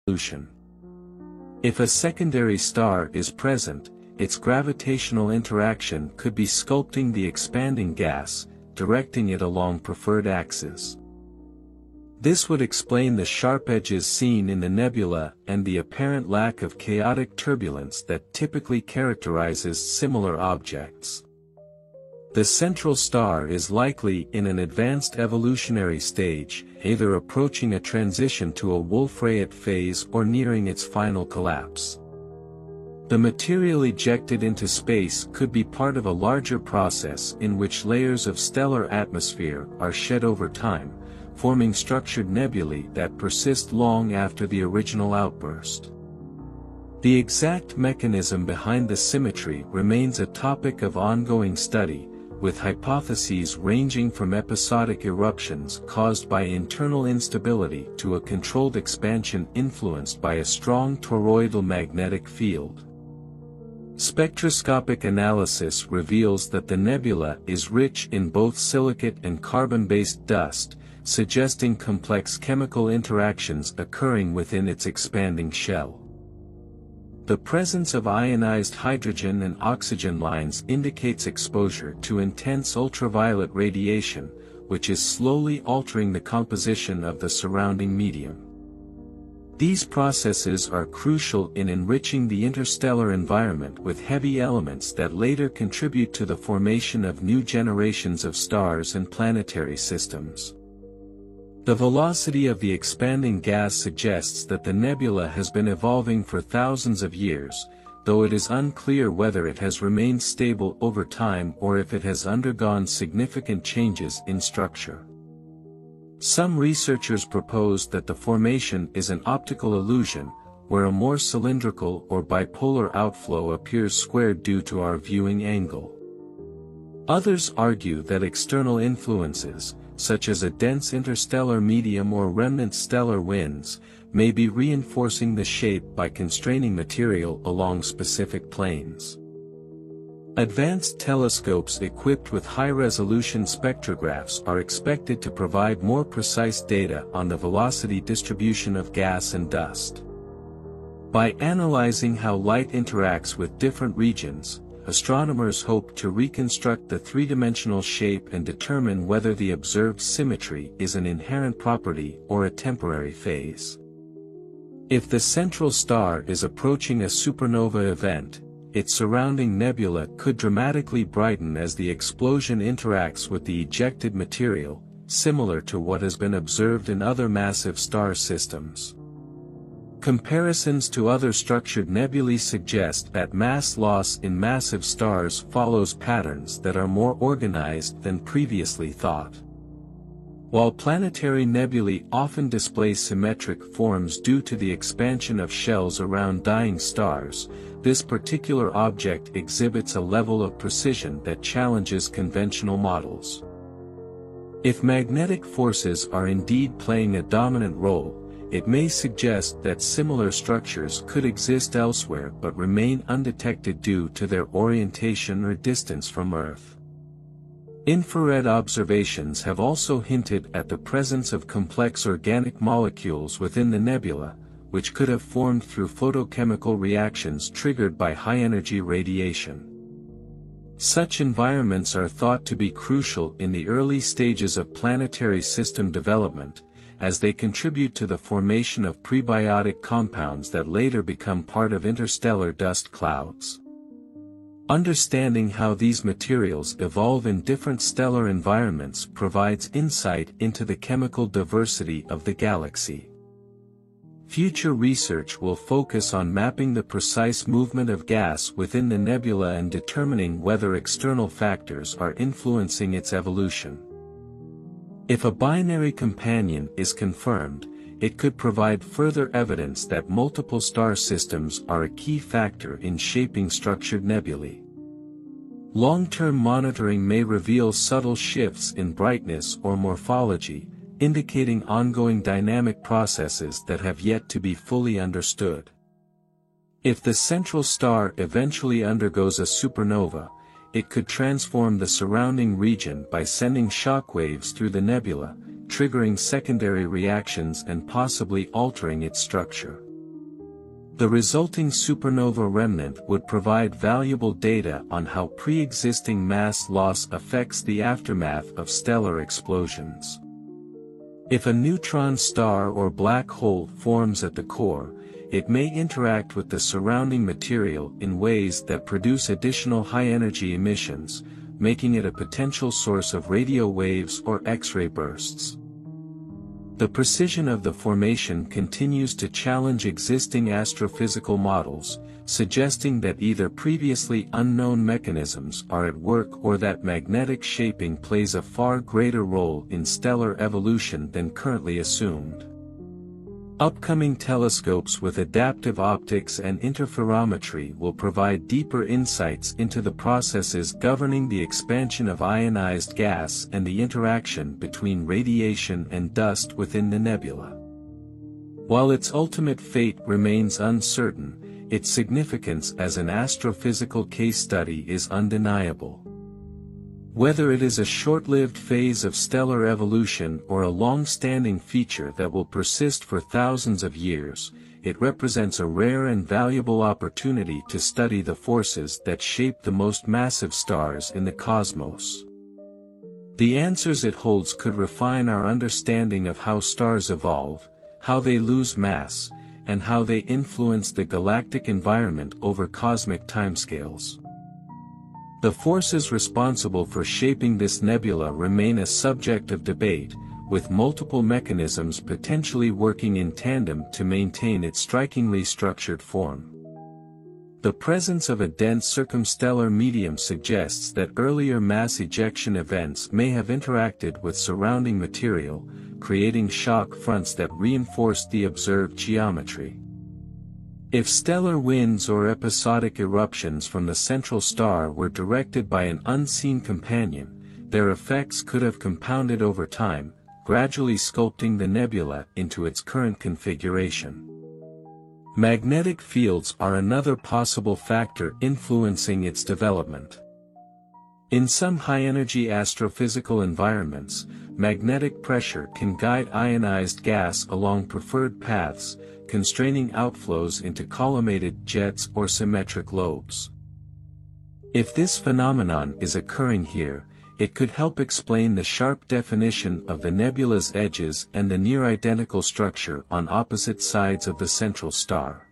evolution. If a secondary star is present, its gravitational interaction could be sculpting the expanding gas, directing it along preferred axes. This would explain the sharp edges seen in the nebula and the apparent lack of chaotic turbulence that typically characterizes similar objects. The central star is likely in an advanced evolutionary stage, either approaching a transition to a Wolf-Rayet phase or nearing its final collapse. The material ejected into space could be part of a larger process in which layers of stellar atmosphere are shed over time, forming structured nebulae that persist long after the original outburst. The exact mechanism behind the symmetry remains a topic of ongoing study, with hypotheses ranging from episodic eruptions caused by internal instability to a controlled expansion influenced by a strong toroidal magnetic field. Spectroscopic analysis reveals that the nebula is rich in both silicate and carbon-based dust, suggesting complex chemical interactions occurring within its expanding shell. The presence of ionized hydrogen and oxygen lines indicates exposure to intense ultraviolet radiation, which is slowly altering the composition of the surrounding medium. These processes are crucial in enriching the interstellar environment with heavy elements that later contribute to the formation of new generations of stars and planetary systems. The velocity of the expanding gas suggests that the nebula has been evolving for thousands of years, though it is unclear whether it has remained stable over time or if it has undergone significant changes in structure. Some researchers propose that the formation is an optical illusion, where a more cylindrical or bipolar outflow appears squared due to our viewing angle. Others argue that external influences, such as a dense interstellar medium or remnant stellar winds, may be reinforcing the shape by constraining material along specific planes. Advanced telescopes equipped with high-resolution spectrographs are expected to provide more precise data on the velocity distribution of gas and dust. By analyzing how light interacts with different regions, astronomers hope to reconstruct the three-dimensional shape and determine whether the observed symmetry is an inherent property or a temporary phase. If the central star is approaching a supernova event, its surrounding nebula could dramatically brighten as the explosion interacts with the ejected material, similar to what has been observed in other massive star systems. Comparisons to other structured nebulae suggest that mass loss in massive stars follows patterns that are more organized than previously thought. While planetary nebulae often display symmetric forms due to the expansion of shells around dying stars, this particular object exhibits a level of precision that challenges conventional models. If magnetic forces are indeed playing a dominant role, it may suggest that similar structures could exist elsewhere but remain undetected due to their orientation or distance from Earth. Infrared observations have also hinted at the presence of complex organic molecules within the nebula, which could have formed through photochemical reactions triggered by high-energy radiation. Such environments are thought to be crucial in the early stages of planetary system development, as they contribute to the formation of prebiotic compounds that later become part of interstellar dust clouds. Understanding how these materials evolve in different stellar environments provides insight into the chemical diversity of the galaxy. Future research will focus on mapping the precise movement of gas within the nebula and determining whether external factors are influencing its evolution. If a binary companion is confirmed, it could provide further evidence that multiple star systems are a key factor in shaping structured nebulae. Long-term monitoring may reveal subtle shifts in brightness or morphology, indicating ongoing dynamic processes that have yet to be fully understood. If the central star eventually undergoes a supernova, it could transform the surrounding region by sending shockwaves through the nebula, triggering secondary reactions and possibly altering its structure. The resulting supernova remnant would provide valuable data on how pre-existing mass loss affects the aftermath of stellar explosions. If a neutron star or black hole forms at the core, it may interact with the surrounding material in ways that produce additional high-energy emissions, making it a potential source of radio waves or X-ray bursts. The precision of the formation continues to challenge existing astrophysical models, suggesting that either previously unknown mechanisms are at work or that magnetic shaping plays a far greater role in stellar evolution than currently assumed. Upcoming telescopes with adaptive optics and interferometry will provide deeper insights into the processes governing the expansion of ionized gas and the interaction between radiation and dust within the nebula. While its ultimate fate remains uncertain, its significance as an astrophysical case study is undeniable. Whether it is a short-lived phase of stellar evolution or a long-standing feature that will persist for thousands of years, it represents a rare and valuable opportunity to study the forces that shape the most massive stars in the cosmos. The answers it holds could refine our understanding of how stars evolve, how they lose mass, and how they influence the galactic environment over cosmic timescales. The forces responsible for shaping this nebula remain a subject of debate, with multiple mechanisms potentially working in tandem to maintain its strikingly structured form. The presence of a dense circumstellar medium suggests that earlier mass ejection events may have interacted with surrounding material, creating shock fronts that reinforced the observed geometry. If stellar winds or episodic eruptions from the central star were directed by an unseen companion, their effects could have compounded over time, gradually sculpting the nebula into its current configuration. Magnetic fields are another possible factor influencing its development. In some high-energy astrophysical environments, magnetic pressure can guide ionized gas along preferred paths, constraining outflows into collimated jets or symmetric lobes. If this phenomenon is occurring here, it could help explain the sharp definition of the nebula's edges and the near-identical structure on opposite sides of the central star.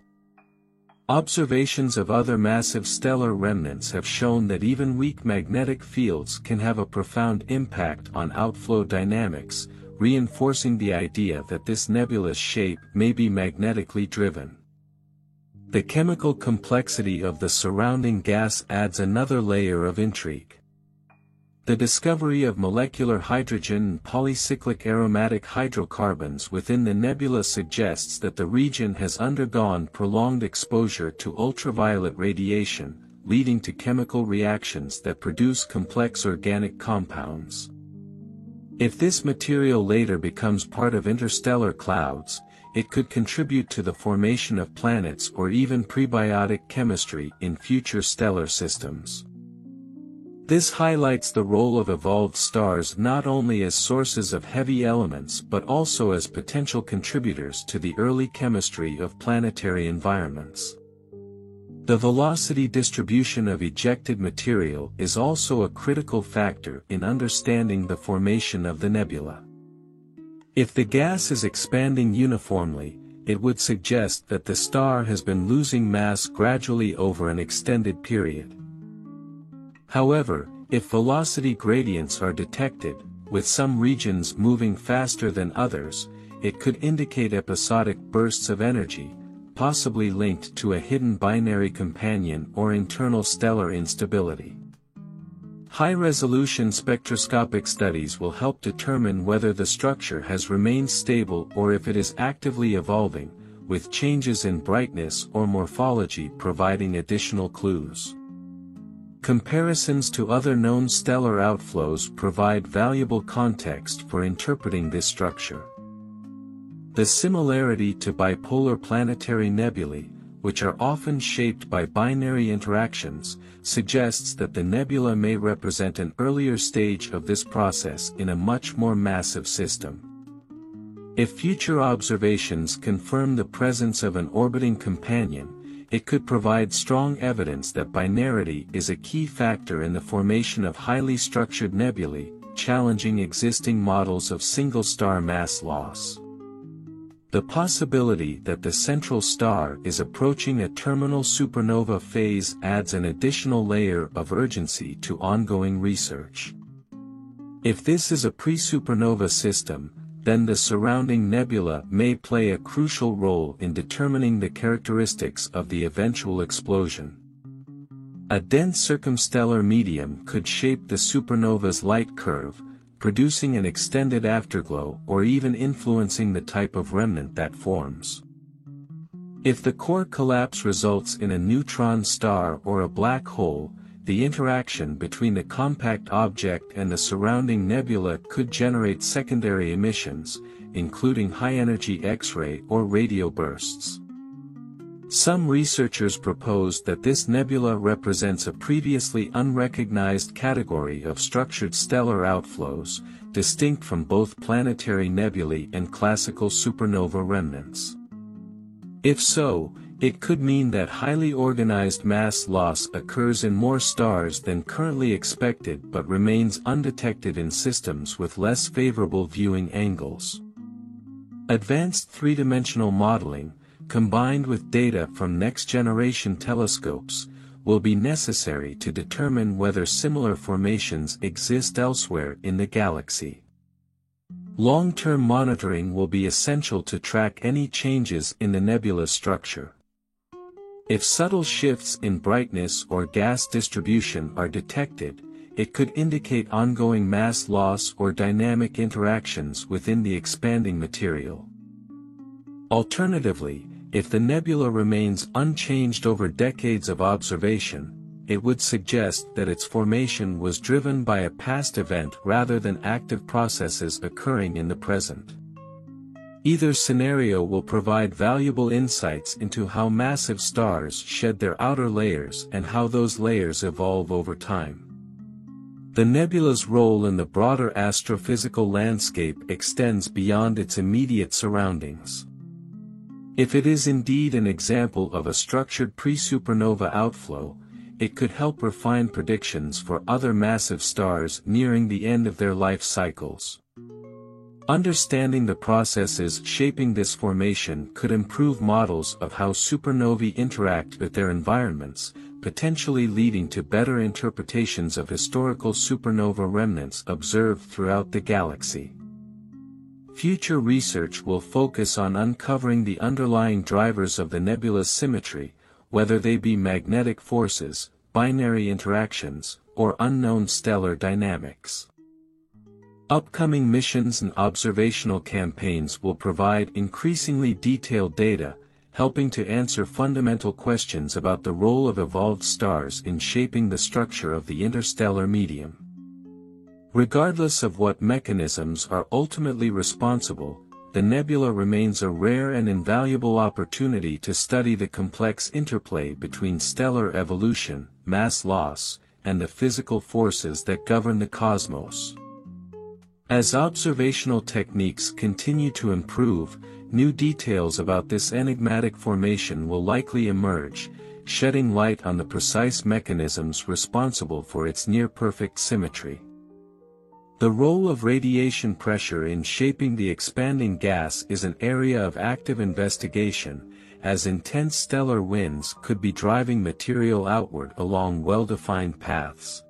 Observations of other massive stellar remnants have shown that even weak magnetic fields can have a profound impact on outflow dynamics, reinforcing the idea that this nebula's shape may be magnetically driven. The chemical complexity of the surrounding gas adds another layer of intrigue. The discovery of molecular hydrogen and polycyclic aromatic hydrocarbons within the nebula suggests that the region has undergone prolonged exposure to ultraviolet radiation, leading to chemical reactions that produce complex organic compounds. If this material later becomes part of interstellar clouds, it could contribute to the formation of planets or even prebiotic chemistry in future stellar systems. This highlights the role of evolved stars not only as sources of heavy elements but also as potential contributors to the early chemistry of planetary environments. The velocity distribution of ejected material is also a critical factor in understanding the formation of the nebula. If the gas is expanding uniformly, it would suggest that the star has been losing mass gradually over an extended period. However, if velocity gradients are detected, with some regions moving faster than others, it could indicate episodic bursts of energy, possibly linked to a hidden binary companion or internal stellar instability. High-resolution spectroscopic studies will help determine whether the structure has remained stable or if it is actively evolving, with changes in brightness or morphology providing additional clues. Comparisons to other known stellar outflows provide valuable context for interpreting this structure. The similarity to bipolar planetary nebulae, which are often shaped by binary interactions, suggests that the nebula may represent an earlier stage of this process in a much more massive system. If future observations confirm the presence of an orbiting companion, it could provide strong evidence that binarity is a key factor in the formation of highly structured nebulae, challenging existing models of single-star mass loss. The possibility that the central star is approaching a terminal supernova phase adds an additional layer of urgency to ongoing research. If this is a pre-supernova system, then the surrounding nebula may play a crucial role in determining the characteristics of the eventual explosion. A dense circumstellar medium could shape the supernova's light curve, producing an extended afterglow or even influencing the type of remnant that forms. If the core collapse results in a neutron star or a black hole, the interaction between the compact object and the surrounding nebula could generate secondary emissions, including high-energy X-ray or radio bursts. Some researchers propose that this nebula represents a previously unrecognized category of structured stellar outflows, distinct from both planetary nebulae and classical supernova remnants. If so, it could mean that highly organized mass loss occurs in more stars than currently expected but remains undetected in systems with less favorable viewing angles. Advanced three-dimensional modeling, combined with data from next-generation telescopes, will be necessary to determine whether similar formations exist elsewhere in the galaxy. Long-term monitoring will be essential to track any changes in the nebula's structure. If subtle shifts in brightness or gas distribution are detected, it could indicate ongoing mass loss or dynamic interactions within the expanding material. Alternatively, if the nebula remains unchanged over decades of observation, it would suggest that its formation was driven by a past event rather than active processes occurring in the present. Either scenario will provide valuable insights into how massive stars shed their outer layers and how those layers evolve over time. The nebula's role in the broader astrophysical landscape extends beyond its immediate surroundings. If it is indeed an example of a structured pre-supernova outflow, it could help refine predictions for other massive stars nearing the end of their life cycles. Understanding the processes shaping this formation could improve models of how supernovae interact with their environments, potentially leading to better interpretations of historical supernova remnants observed throughout the galaxy. Future research will focus on uncovering the underlying drivers of the nebula's symmetry, whether they be magnetic forces, binary interactions, or unknown stellar dynamics. Upcoming missions and observational campaigns will provide increasingly detailed data, helping to answer fundamental questions about the role of evolved stars in shaping the structure of the interstellar medium. Regardless of what mechanisms are ultimately responsible, the nebula remains a rare and invaluable opportunity to study the complex interplay between stellar evolution, mass loss, and the physical forces that govern the cosmos. As observational techniques continue to improve, new details about this enigmatic formation will likely emerge, shedding light on the precise mechanisms responsible for its near-perfect symmetry. The role of radiation pressure in shaping the expanding gas is an area of active investigation, as intense stellar winds could be driving material outward along well-defined paths.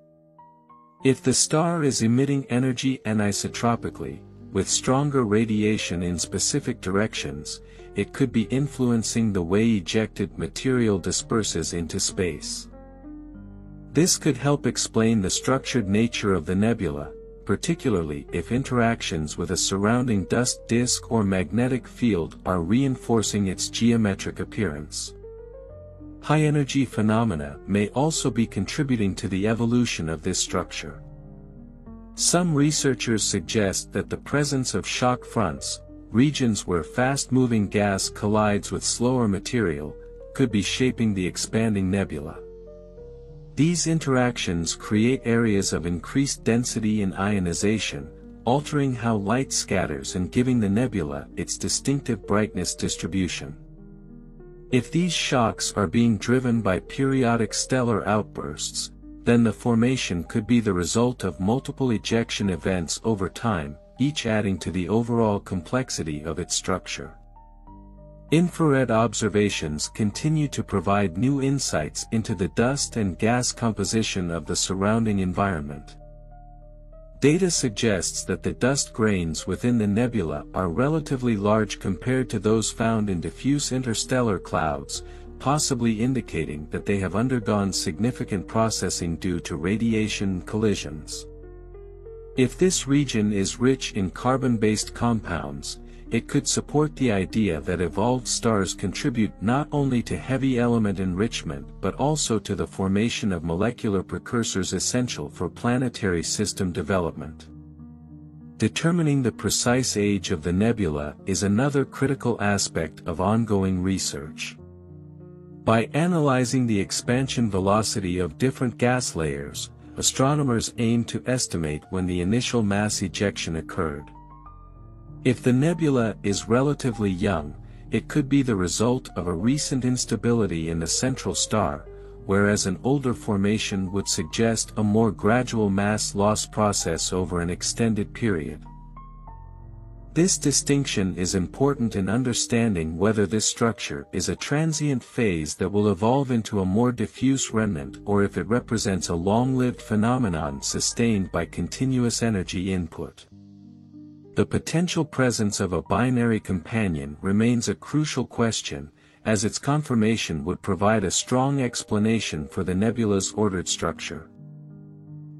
If the star is emitting energy anisotropically, with stronger radiation in specific directions, it could be influencing the way ejected material disperses into space. This could help explain the structured nature of the nebula, particularly if interactions with a surrounding dust disk or magnetic field are reinforcing its geometric appearance. High-energy phenomena may also be contributing to the evolution of this structure. Some researchers suggest that the presence of shock fronts, regions where fast-moving gas collides with slower material, could be shaping the expanding nebula. These interactions create areas of increased density and ionization, altering how light scatters and giving the nebula its distinctive brightness distribution. If these shocks are being driven by periodic stellar outbursts, then the formation could be the result of multiple ejection events over time, each adding to the overall complexity of its structure. Infrared observations continue to provide new insights into the dust and gas composition of the surrounding environment. Data suggests that the dust grains within the nebula are relatively large compared to those found in diffuse interstellar clouds, possibly indicating that they have undergone significant processing due to radiation collisions. If this region is rich in carbon-based compounds, it could support the idea that evolved stars contribute not only to heavy element enrichment but also to the formation of molecular precursors essential for planetary system development. Determining the precise age of the nebula is another critical aspect of ongoing research. By analyzing the expansion velocity of different gas layers, astronomers aim to estimate when the initial mass ejection occurred. If the nebula is relatively young, it could be the result of a recent instability in the central star, whereas an older formation would suggest a more gradual mass loss process over an extended period. This distinction is important in understanding whether this structure is a transient phase that will evolve into a more diffuse remnant or if it represents a long-lived phenomenon sustained by continuous energy input. The potential presence of a binary companion remains a crucial question, as its confirmation would provide a strong explanation for the nebula's ordered structure.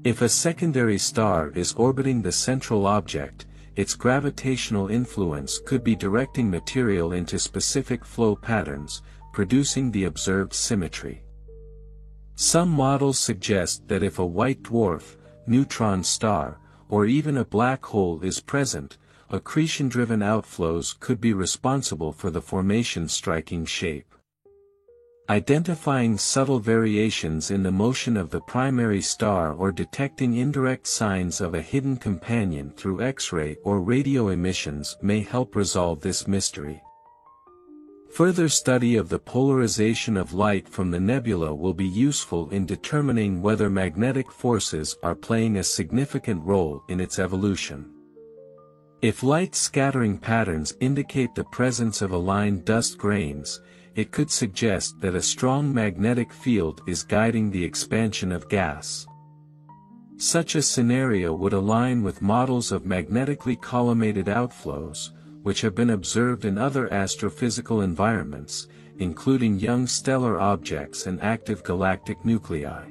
If a secondary star is orbiting the central object, its gravitational influence could be directing material into specific flow patterns, producing the observed symmetry. Some models suggest that if a white dwarf, neutron star, or even a black hole is present, accretion-driven outflows could be responsible for the formation's striking shape. Identifying subtle variations in the motion of the primary star or detecting indirect signs of a hidden companion through X-ray or radio emissions may help resolve this mystery. Further study of the polarization of light from the nebula will be useful in determining whether magnetic forces are playing a significant role in its evolution. If light scattering patterns indicate the presence of aligned dust grains, it could suggest that a strong magnetic field is guiding the expansion of gas. Such a scenario would align with models of magnetically collimated outflows, which have been observed in other astrophysical environments, including young stellar objects and active galactic nuclei.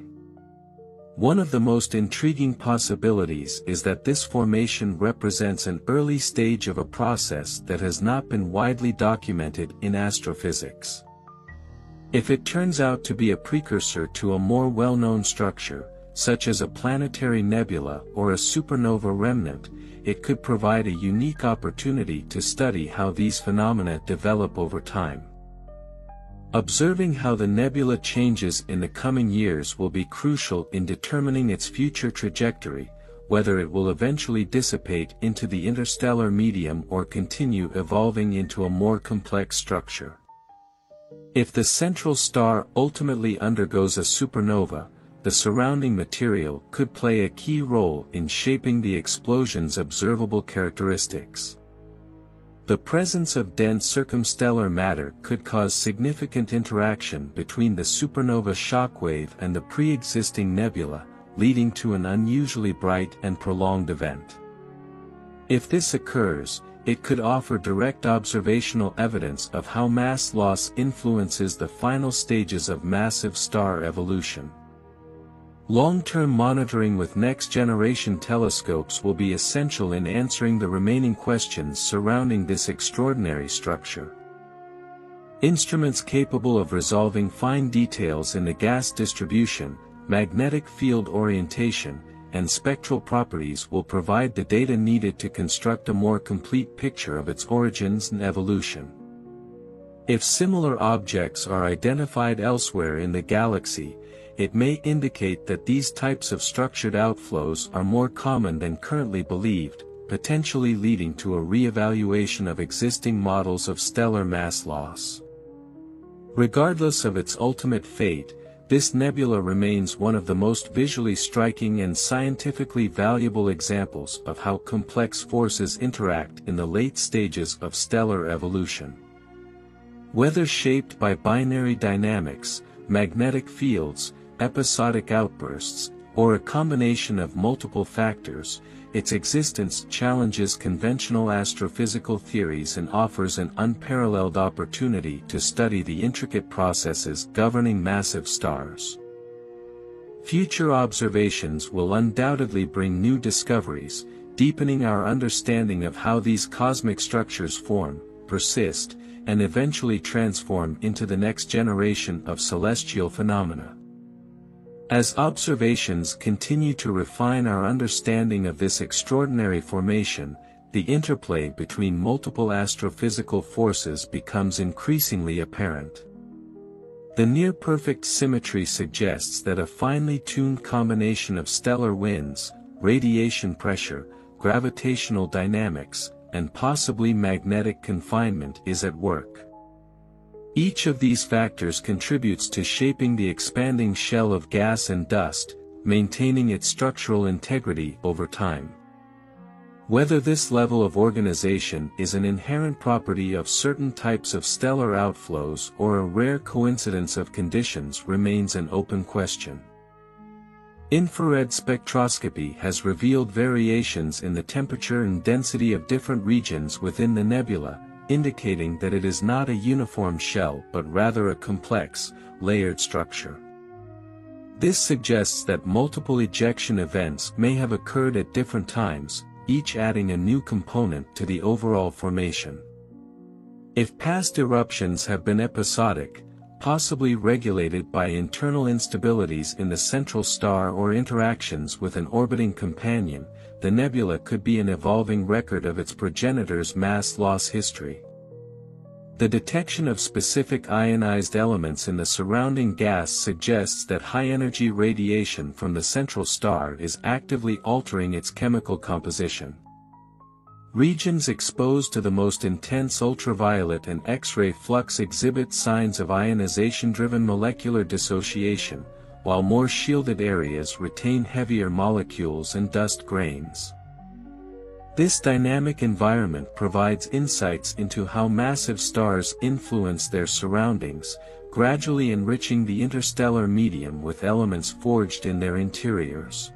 One of the most intriguing possibilities is that this formation represents an early stage of a process that has not been widely documented in astrophysics. If it turns out to be a precursor to a more well-known structure, such as a planetary nebula or a supernova remnant, it could provide a unique opportunity to study how these phenomena develop over time. Observing how the nebula changes in the coming years will be crucial in determining its future trajectory, whether it will eventually dissipate into the interstellar medium or continue evolving into a more complex structure. If the central star ultimately undergoes a supernova, the surrounding material could play a key role in shaping the explosion's observable characteristics. The presence of dense circumstellar matter could cause significant interaction between the supernova shockwave and the pre-existing nebula, leading to an unusually bright and prolonged event. If this occurs, it could offer direct observational evidence of how mass loss influences the final stages of massive star evolution. Long-term monitoring with next-generation telescopes will be essential in answering the remaining questions surrounding this extraordinary structure. Instruments capable of resolving fine details in the gas distribution, magnetic field orientation, and spectral properties will provide the data needed to construct a more complete picture of its origins and evolution. If similar objects are identified elsewhere in the galaxy, it may indicate that these types of structured outflows are more common than currently believed, potentially leading to a re-evaluation of existing models of stellar mass loss. Regardless of its ultimate fate, this nebula remains one of the most visually striking and scientifically valuable examples of how complex forces interact in the late stages of stellar evolution. Whether shaped by binary dynamics, magnetic fields, episodic outbursts, or a combination of multiple factors, its existence challenges conventional astrophysical theories and offers an unparalleled opportunity to study the intricate processes governing massive stars. Future observations will undoubtedly bring new discoveries, deepening our understanding of how these cosmic structures form, persist, and eventually transform into the next generation of celestial phenomena. As observations continue to refine our understanding of this extraordinary formation, the interplay between multiple astrophysical forces becomes increasingly apparent. The near-perfect symmetry suggests that a finely tuned combination of stellar winds, radiation pressure, gravitational dynamics, and possibly magnetic confinement is at work. Each of these factors contributes to shaping the expanding shell of gas and dust, maintaining its structural integrity over time. Whether this level of organization is an inherent property of certain types of stellar outflows or a rare coincidence of conditions remains an open question. Infrared spectroscopy has revealed variations in the temperature and density of different regions within the nebula, indicating that it is not a uniform shell but rather a complex, layered structure. This suggests that multiple ejection events may have occurred at different times, each adding a new component to the overall formation. If past eruptions have been episodic, possibly regulated by internal instabilities in the central star or interactions with an orbiting companion, the nebula could be an evolving record of its progenitor's mass loss history. The detection of specific ionized elements in the surrounding gas suggests that high-energy radiation from the central star is actively altering its chemical composition. Regions exposed to the most intense ultraviolet and X-ray flux exhibit signs of ionization-driven molecular dissociation, while more shielded areas retain heavier molecules and dust grains. This dynamic environment provides insights into how massive stars influence their surroundings, gradually enriching the interstellar medium with elements forged in their interiors.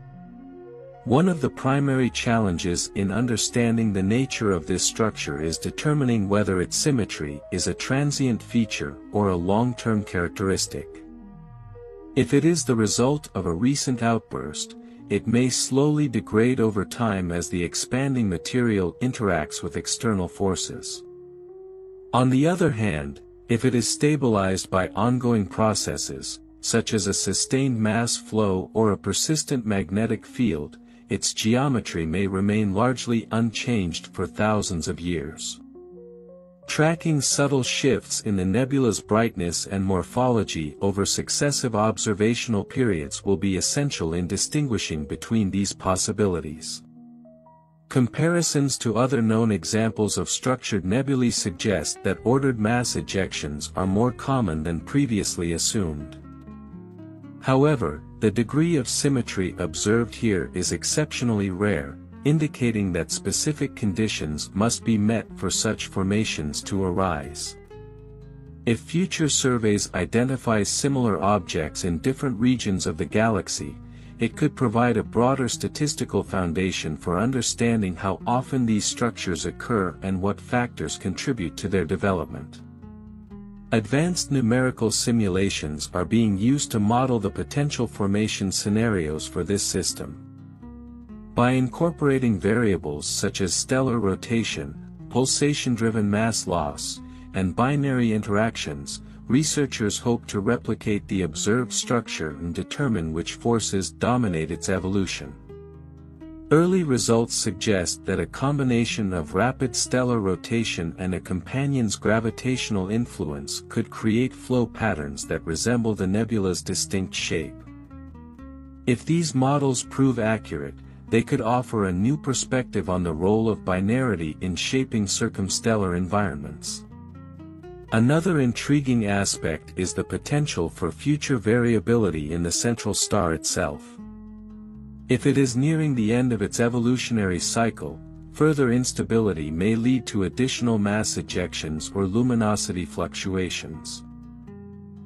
One of the primary challenges in understanding the nature of this structure is determining whether its symmetry is a transient feature or a long-term characteristic. If it is the result of a recent outburst, it may slowly degrade over time as the expanding material interacts with external forces. On the other hand, if it is stabilized by ongoing processes, such as a sustained mass flow or a persistent magnetic field, its geometry may remain largely unchanged for thousands of years. Tracking subtle shifts in the nebula's brightness and morphology over successive observational periods will be essential in distinguishing between these possibilities. Comparisons to other known examples of structured nebulae suggest that ordered mass ejections are more common than previously assumed. However, the degree of symmetry observed here is exceptionally rare, indicating that specific conditions must be met for such formations to arise. If future surveys identify similar objects in different regions of the galaxy, it could provide a broader statistical foundation for understanding how often these structures occur and what factors contribute to their development. Advanced numerical simulations are being used to model the potential formation scenarios for this system. By incorporating variables such as stellar rotation, pulsation-driven mass loss, and binary interactions, researchers hope to replicate the observed structure and determine which forces dominate its evolution. Early results suggest that a combination of rapid stellar rotation and a companion's gravitational influence could create flow patterns that resemble the nebula's distinct shape. If these models prove accurate, they could offer a new perspective on the role of binarity in shaping circumstellar environments. Another intriguing aspect is the potential for future variability in the central star itself. If it is nearing the end of its evolutionary cycle, further instability may lead to additional mass ejections or luminosity fluctuations.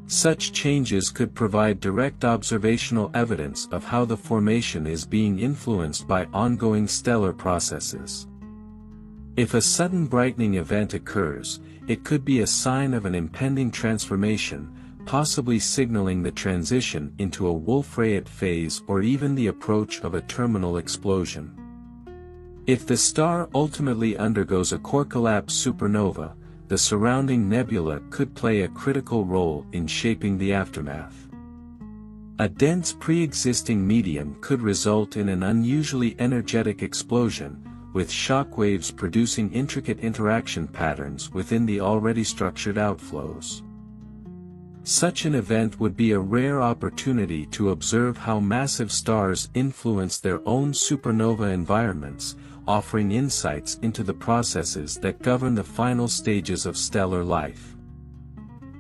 Such changes could provide direct observational evidence of how the formation is being influenced by ongoing stellar processes. If a sudden brightening event occurs, it could be a sign of an impending transformation, possibly signaling the transition into a Wolf-Rayet phase or even the approach of a terminal explosion. If the star ultimately undergoes a core collapse supernova, the surrounding nebula could play a critical role in shaping the aftermath. A dense pre-existing medium could result in an unusually energetic explosion, with shock waves producing intricate interaction patterns within the already structured outflows. Such an event would be a rare opportunity to observe how massive stars influence their own supernova environments, offering insights into the processes that govern the final stages of stellar life.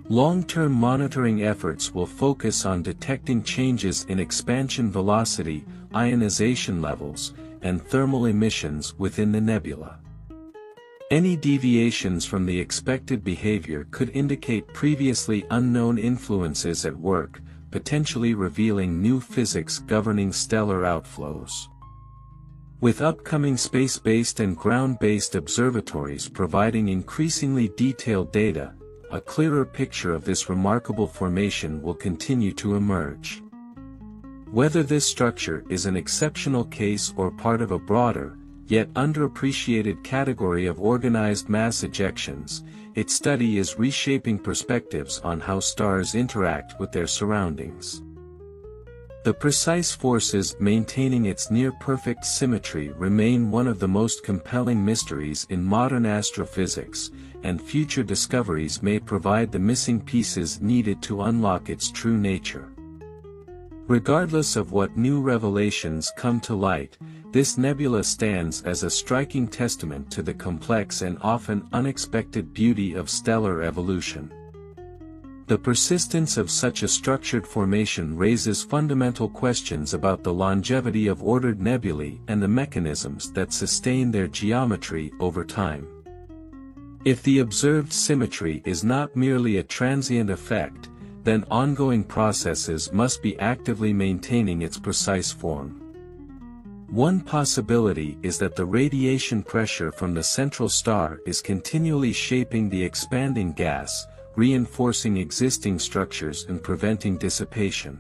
Long-term monitoring efforts will focus on detecting changes in expansion velocity, ionization levels, and thermal emissions within the nebula. Any deviations from the expected behavior could indicate previously unknown influences at work, potentially revealing new physics governing stellar outflows. With upcoming space-based and ground-based observatories providing increasingly detailed data, a clearer picture of this remarkable formation will continue to emerge. Whether this structure is an exceptional case or part of a broader, yet underappreciated category of organized mass ejections, its study is reshaping perspectives on how stars interact with their surroundings. The precise forces maintaining its near-perfect symmetry remain one of the most compelling mysteries in modern astrophysics, and future discoveries may provide the missing pieces needed to unlock its true nature. Regardless of what new revelations come to light, this nebula stands as a striking testament to the complex and often unexpected beauty of stellar evolution. The persistence of such a structured formation raises fundamental questions about the longevity of ordered nebulae and the mechanisms that sustain their geometry over time. If the observed symmetry is not merely a transient effect, then ongoing processes must be actively maintaining its precise form. One possibility is that the radiation pressure from the central star is continually shaping the expanding gas, reinforcing existing structures and preventing dissipation.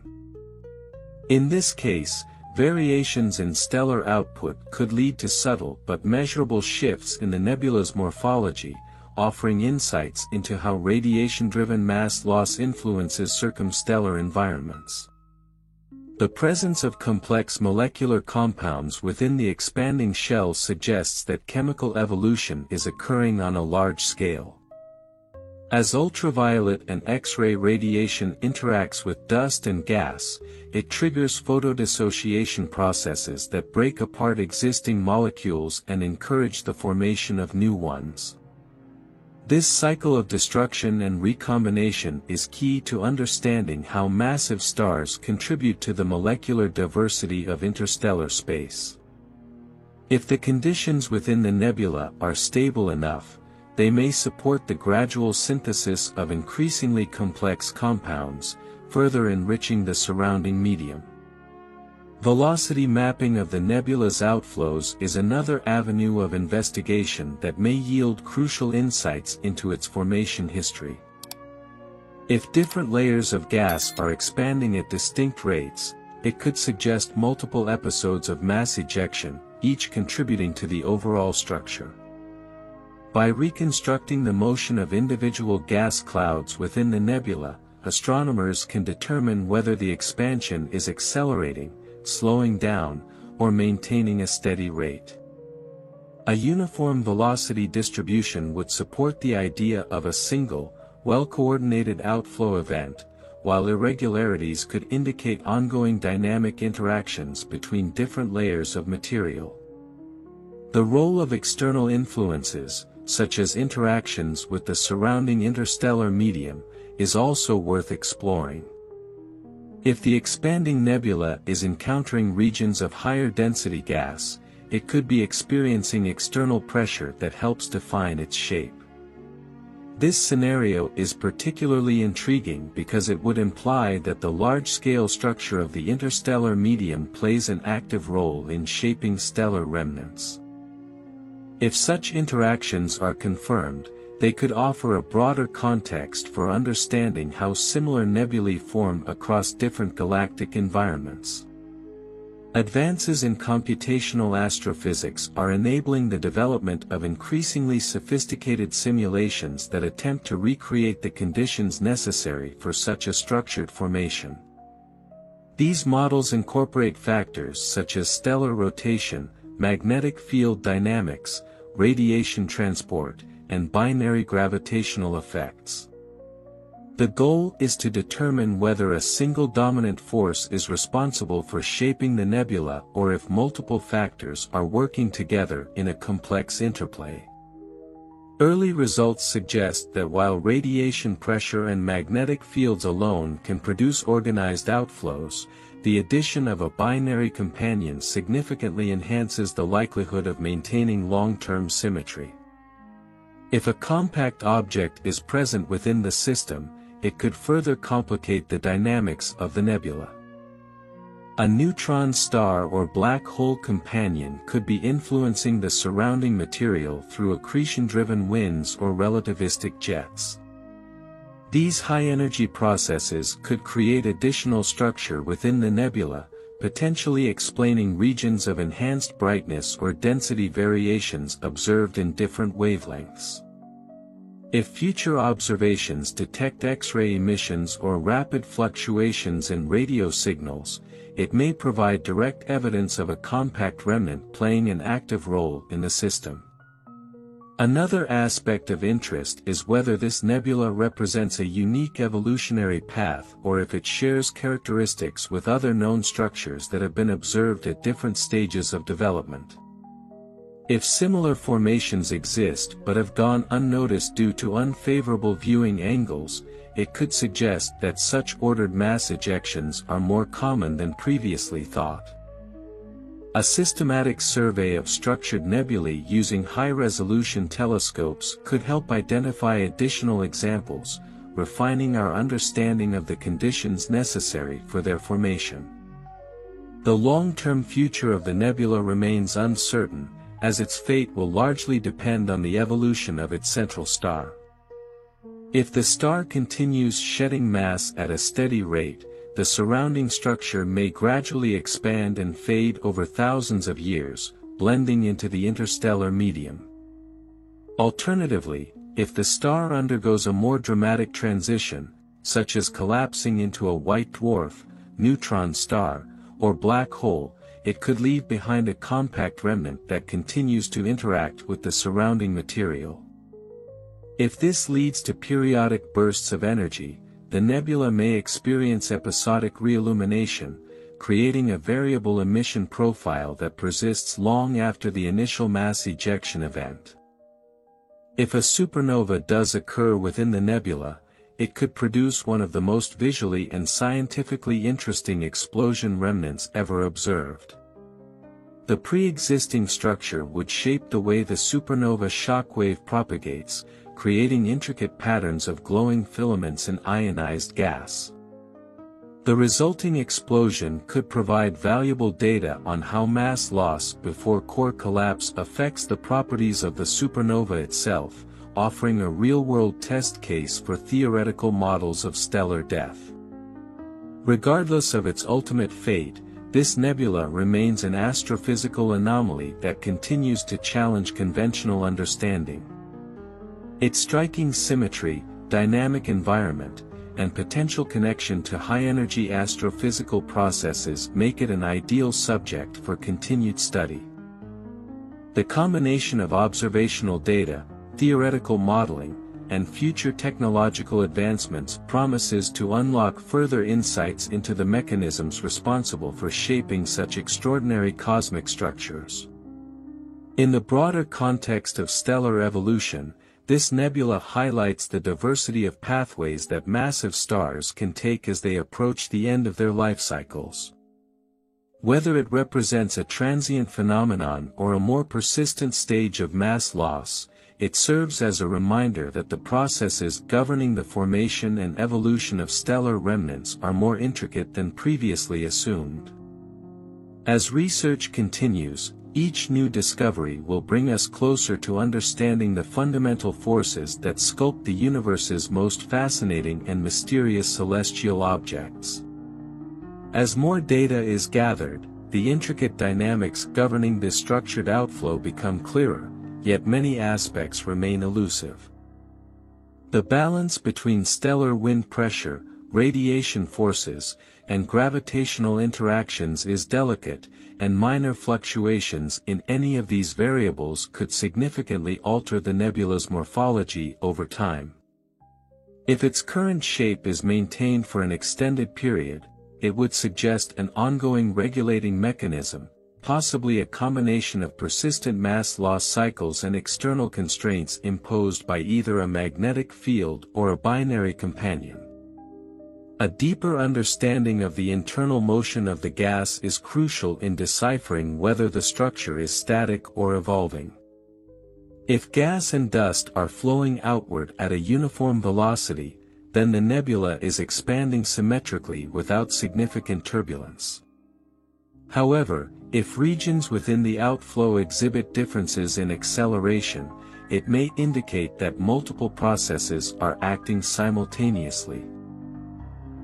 In this case, variations in stellar output could lead to subtle but measurable shifts in the nebula's morphology, offering insights into how radiation-driven mass loss influences circumstellar environments. The presence of complex molecular compounds within the expanding shell suggests that chemical evolution is occurring on a large scale. As ultraviolet and X-ray radiation interacts with dust and gas, it triggers photodissociation processes that break apart existing molecules and encourage the formation of new ones. This cycle of destruction and recombination is key to understanding how massive stars contribute to the molecular diversity of interstellar space. If the conditions within the nebula are stable enough, they may support the gradual synthesis of increasingly complex compounds, further enriching the surrounding medium. Velocity mapping of the nebula's outflows is another avenue of investigation that may yield crucial insights into its formation history. If different layers of gas are expanding at distinct rates, it could suggest multiple episodes of mass ejection, each contributing to the overall structure. By reconstructing the motion of individual gas clouds within the nebula, astronomers can determine whether the expansion is accelerating, slowing down, or maintaining a steady rate. A uniform velocity distribution would support the idea of a single, well-coordinated outflow event, while irregularities could indicate ongoing dynamic interactions between different layers of material. The role of external influences, such as interactions with the surrounding interstellar medium, is also worth exploring. If the expanding nebula is encountering regions of higher density gas, it could be experiencing external pressure that helps define its shape. This scenario is particularly intriguing because it would imply that the large-scale structure of the interstellar medium plays an active role in shaping stellar remnants. If such interactions are confirmed, they could offer a broader context for understanding how similar nebulae form across different galactic environments. Advances in computational astrophysics are enabling the development of increasingly sophisticated simulations that attempt to recreate the conditions necessary for such a structured formation. These models incorporate factors such as stellar rotation, magnetic field dynamics, radiation transport, and binary gravitational effects. The goal is to determine whether a single dominant force is responsible for shaping the nebula or if multiple factors are working together in a complex interplay. Early results suggest that while radiation pressure and magnetic fields alone can produce organized outflows, the addition of a binary companion significantly enhances the likelihood of maintaining long-term symmetry. If a compact object is present within the system, it could further complicate the dynamics of the nebula. A neutron star or black hole companion could be influencing the surrounding material through accretion-driven winds or relativistic jets. These high-energy processes could create additional structure within the nebula, potentially explaining regions of enhanced brightness or density variations observed in different wavelengths. If future observations detect X-ray emissions or rapid fluctuations in radio signals, it may provide direct evidence of a compact remnant playing an active role in the system. Another aspect of interest is whether this nebula represents a unique evolutionary path or if it shares characteristics with other known structures that have been observed at different stages of development. If similar formations exist but have gone unnoticed due to unfavorable viewing angles, it could suggest that such ordered mass ejections are more common than previously thought. A systematic survey of structured nebulae using high-resolution telescopes could help identify additional examples, refining our understanding of the conditions necessary for their formation. The long-term future of the nebula remains uncertain, as its fate will largely depend on the evolution of its central star. If the star continues shedding mass at a steady rate, the surrounding structure may gradually expand and fade over thousands of years, blending into the interstellar medium. Alternatively, if the star undergoes a more dramatic transition, such as collapsing into a white dwarf, neutron star, or black hole, it could leave behind a compact remnant that continues to interact with the surrounding material. If this leads to periodic bursts of energy, the nebula may experience episodic reillumination, creating a variable emission profile that persists long after the initial mass ejection event. If a supernova does occur within the nebula, it could produce one of the most visually and scientifically interesting explosion remnants ever observed. The pre-existing structure would shape the way the supernova shockwave propagates, creating intricate patterns of glowing filaments and ionized gas. The resulting explosion could provide valuable data on how mass loss before core collapse affects the properties of the supernova itself, offering a real-world test case for theoretical models of stellar death. Regardless of its ultimate fate, this nebula remains an astrophysical anomaly that continues to challenge conventional understanding. Its striking symmetry, dynamic environment, and potential connection to high-energy astrophysical processes make it an ideal subject for continued study. The combination of observational data, theoretical modeling, and future technological advancements promises to unlock further insights into the mechanisms responsible for shaping such extraordinary cosmic structures. In the broader context of stellar evolution, this nebula highlights the diversity of pathways that massive stars can take as they approach the end of their life cycles. Whether it represents a transient phenomenon or a more persistent stage of mass loss, it serves as a reminder that the processes governing the formation and evolution of stellar remnants are more intricate than previously assumed. As research continues, each new discovery will bring us closer to understanding the fundamental forces that sculpt the universe's most fascinating and mysterious celestial objects. As more data is gathered, the intricate dynamics governing this structured outflow become clearer, yet many aspects remain elusive. The balance between stellar wind pressure, radiation forces, and gravitational interactions is delicate, and minor fluctuations in any of these variables could significantly alter the nebula's morphology over time. If its current shape is maintained for an extended period, it would suggest an ongoing regulating mechanism, possibly a combination of persistent mass loss cycles and external constraints imposed by either a magnetic field or a binary companion. A deeper understanding of the internal motion of the gas is crucial in deciphering whether the structure is static or evolving. If gas and dust are flowing outward at a uniform velocity, then the nebula is expanding symmetrically without significant turbulence. However, if regions within the outflow exhibit differences in acceleration, it may indicate that multiple processes are acting simultaneously.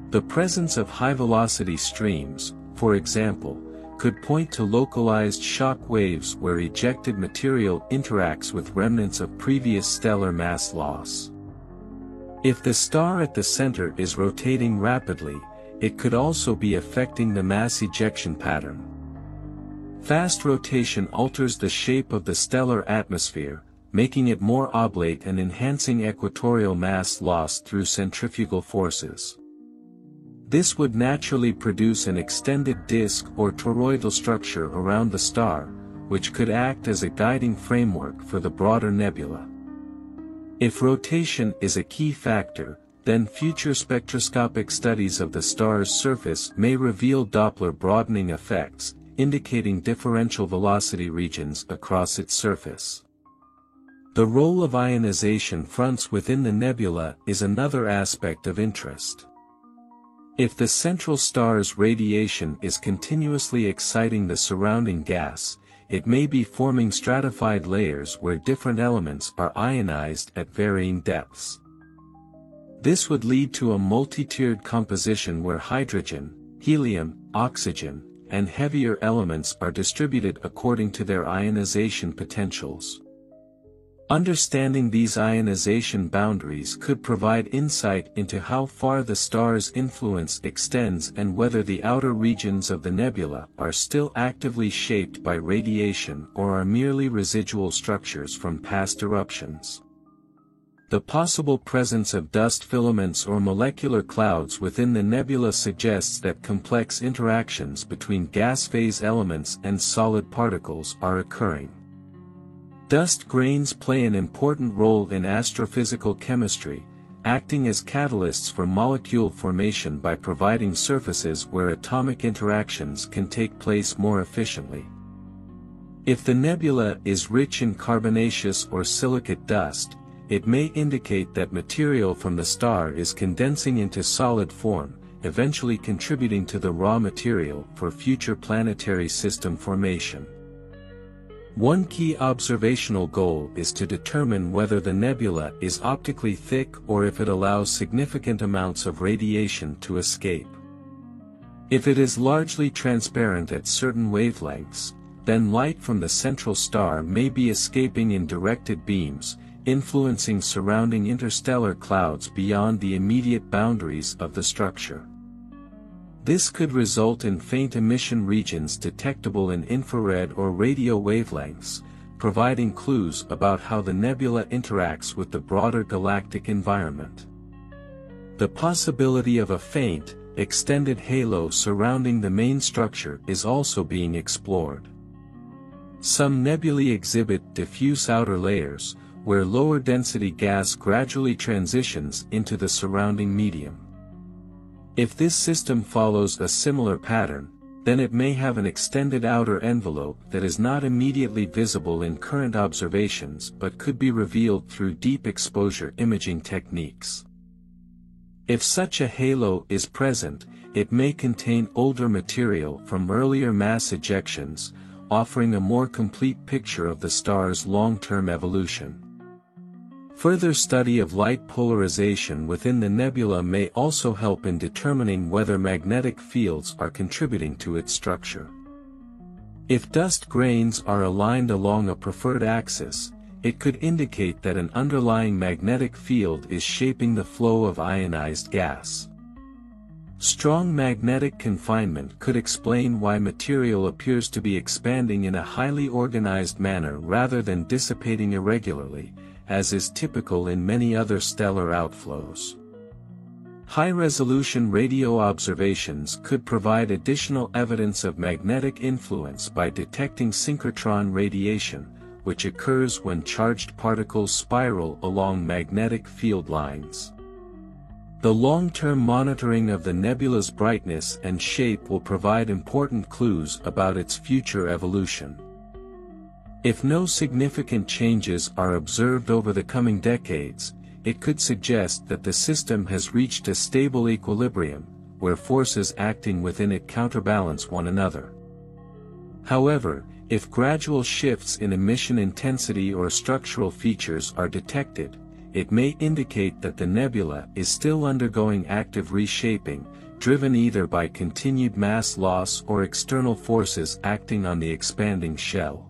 The presence of high-velocity streams, for example, could point to localized shock waves where ejected material interacts with remnants of previous stellar mass loss. If the star at the center is rotating rapidly, it could also be affecting the mass ejection pattern. Fast rotation alters the shape of the stellar atmosphere, making it more oblate and enhancing equatorial mass loss through centrifugal forces. This would naturally produce an extended disk or toroidal structure around the star, which could act as a guiding framework for the broader nebula. If rotation is a key factor, then future spectroscopic studies of the star's surface may reveal Doppler broadening effects, indicating differential velocity regions across its surface. The role of ionization fronts within the nebula is another aspect of interest. If the central star's radiation is continuously exciting the surrounding gas, it may be forming stratified layers where different elements are ionized at varying depths. This would lead to a multi-tiered composition where hydrogen, helium, oxygen, and heavier elements are distributed according to their ionization potentials. Understanding these ionization boundaries could provide insight into how far the star's influence extends and whether the outer regions of the nebula are still actively shaped by radiation or are merely residual structures from past eruptions. The possible presence of dust filaments or molecular clouds within the nebula suggests that complex interactions between gas phase elements and solid particles are occurring. Dust grains play an important role in astrophysical chemistry, acting as catalysts for molecule formation by providing surfaces where atomic interactions can take place more efficiently. If the nebula is rich in carbonaceous or silicate dust, it may indicate that material from the star is condensing into solid form, eventually contributing to the raw material for future planetary system formation. One key observational goal is to determine whether the nebula is optically thick or if it allows significant amounts of radiation to escape. If it is largely transparent at certain wavelengths, then light from the central star may be escaping in directed beams, influencing surrounding interstellar clouds beyond the immediate boundaries of the structure. This could result in faint emission regions detectable in infrared or radio wavelengths, providing clues about how the nebula interacts with the broader galactic environment. The possibility of a faint, extended halo surrounding the main structure is also being explored. Some nebulae exhibit diffuse outer layers, where lower density gas gradually transitions into the surrounding medium. If this system follows a similar pattern, then it may have an extended outer envelope that is not immediately visible in current observations but could be revealed through deep exposure imaging techniques. If such a halo is present, it may contain older material from earlier mass ejections, offering a more complete picture of the star's long-term evolution. Further study of light polarization within the nebula may also help in determining whether magnetic fields are contributing to its structure. If dust grains are aligned along a preferred axis, it could indicate that an underlying magnetic field is shaping the flow of ionized gas. Strong magnetic confinement could explain why material appears to be expanding in a highly organized manner rather than dissipating irregularly, as is typical in many other stellar outflows. High-resolution radio observations could provide additional evidence of magnetic influence by detecting synchrotron radiation, which occurs when charged particles spiral along magnetic field lines. The long-term monitoring of the nebula's brightness and shape will provide important clues about its future evolution. If no significant changes are observed over the coming decades, it could suggest that the system has reached a stable equilibrium, where forces acting within it counterbalance one another. However, if gradual shifts in emission intensity or structural features are detected, it may indicate that the nebula is still undergoing active reshaping, driven either by continued mass loss or external forces acting on the expanding shell.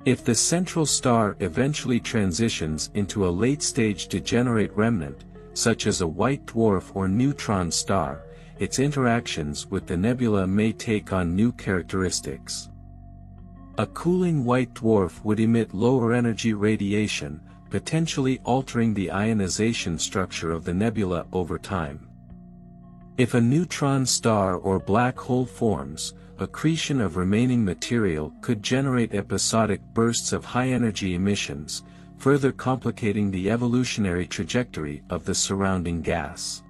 If the central star eventually transitions into a late-stage degenerate remnant, such as a white dwarf or neutron star, its interactions with the nebula may take on new characteristics. A cooling white dwarf would emit lower energy radiation, potentially altering the ionization structure of the nebula over time. If a neutron star or black hole forms, accretion of remaining material could generate episodic bursts of high-energy emissions, further complicating the evolutionary trajectory of the surrounding gas.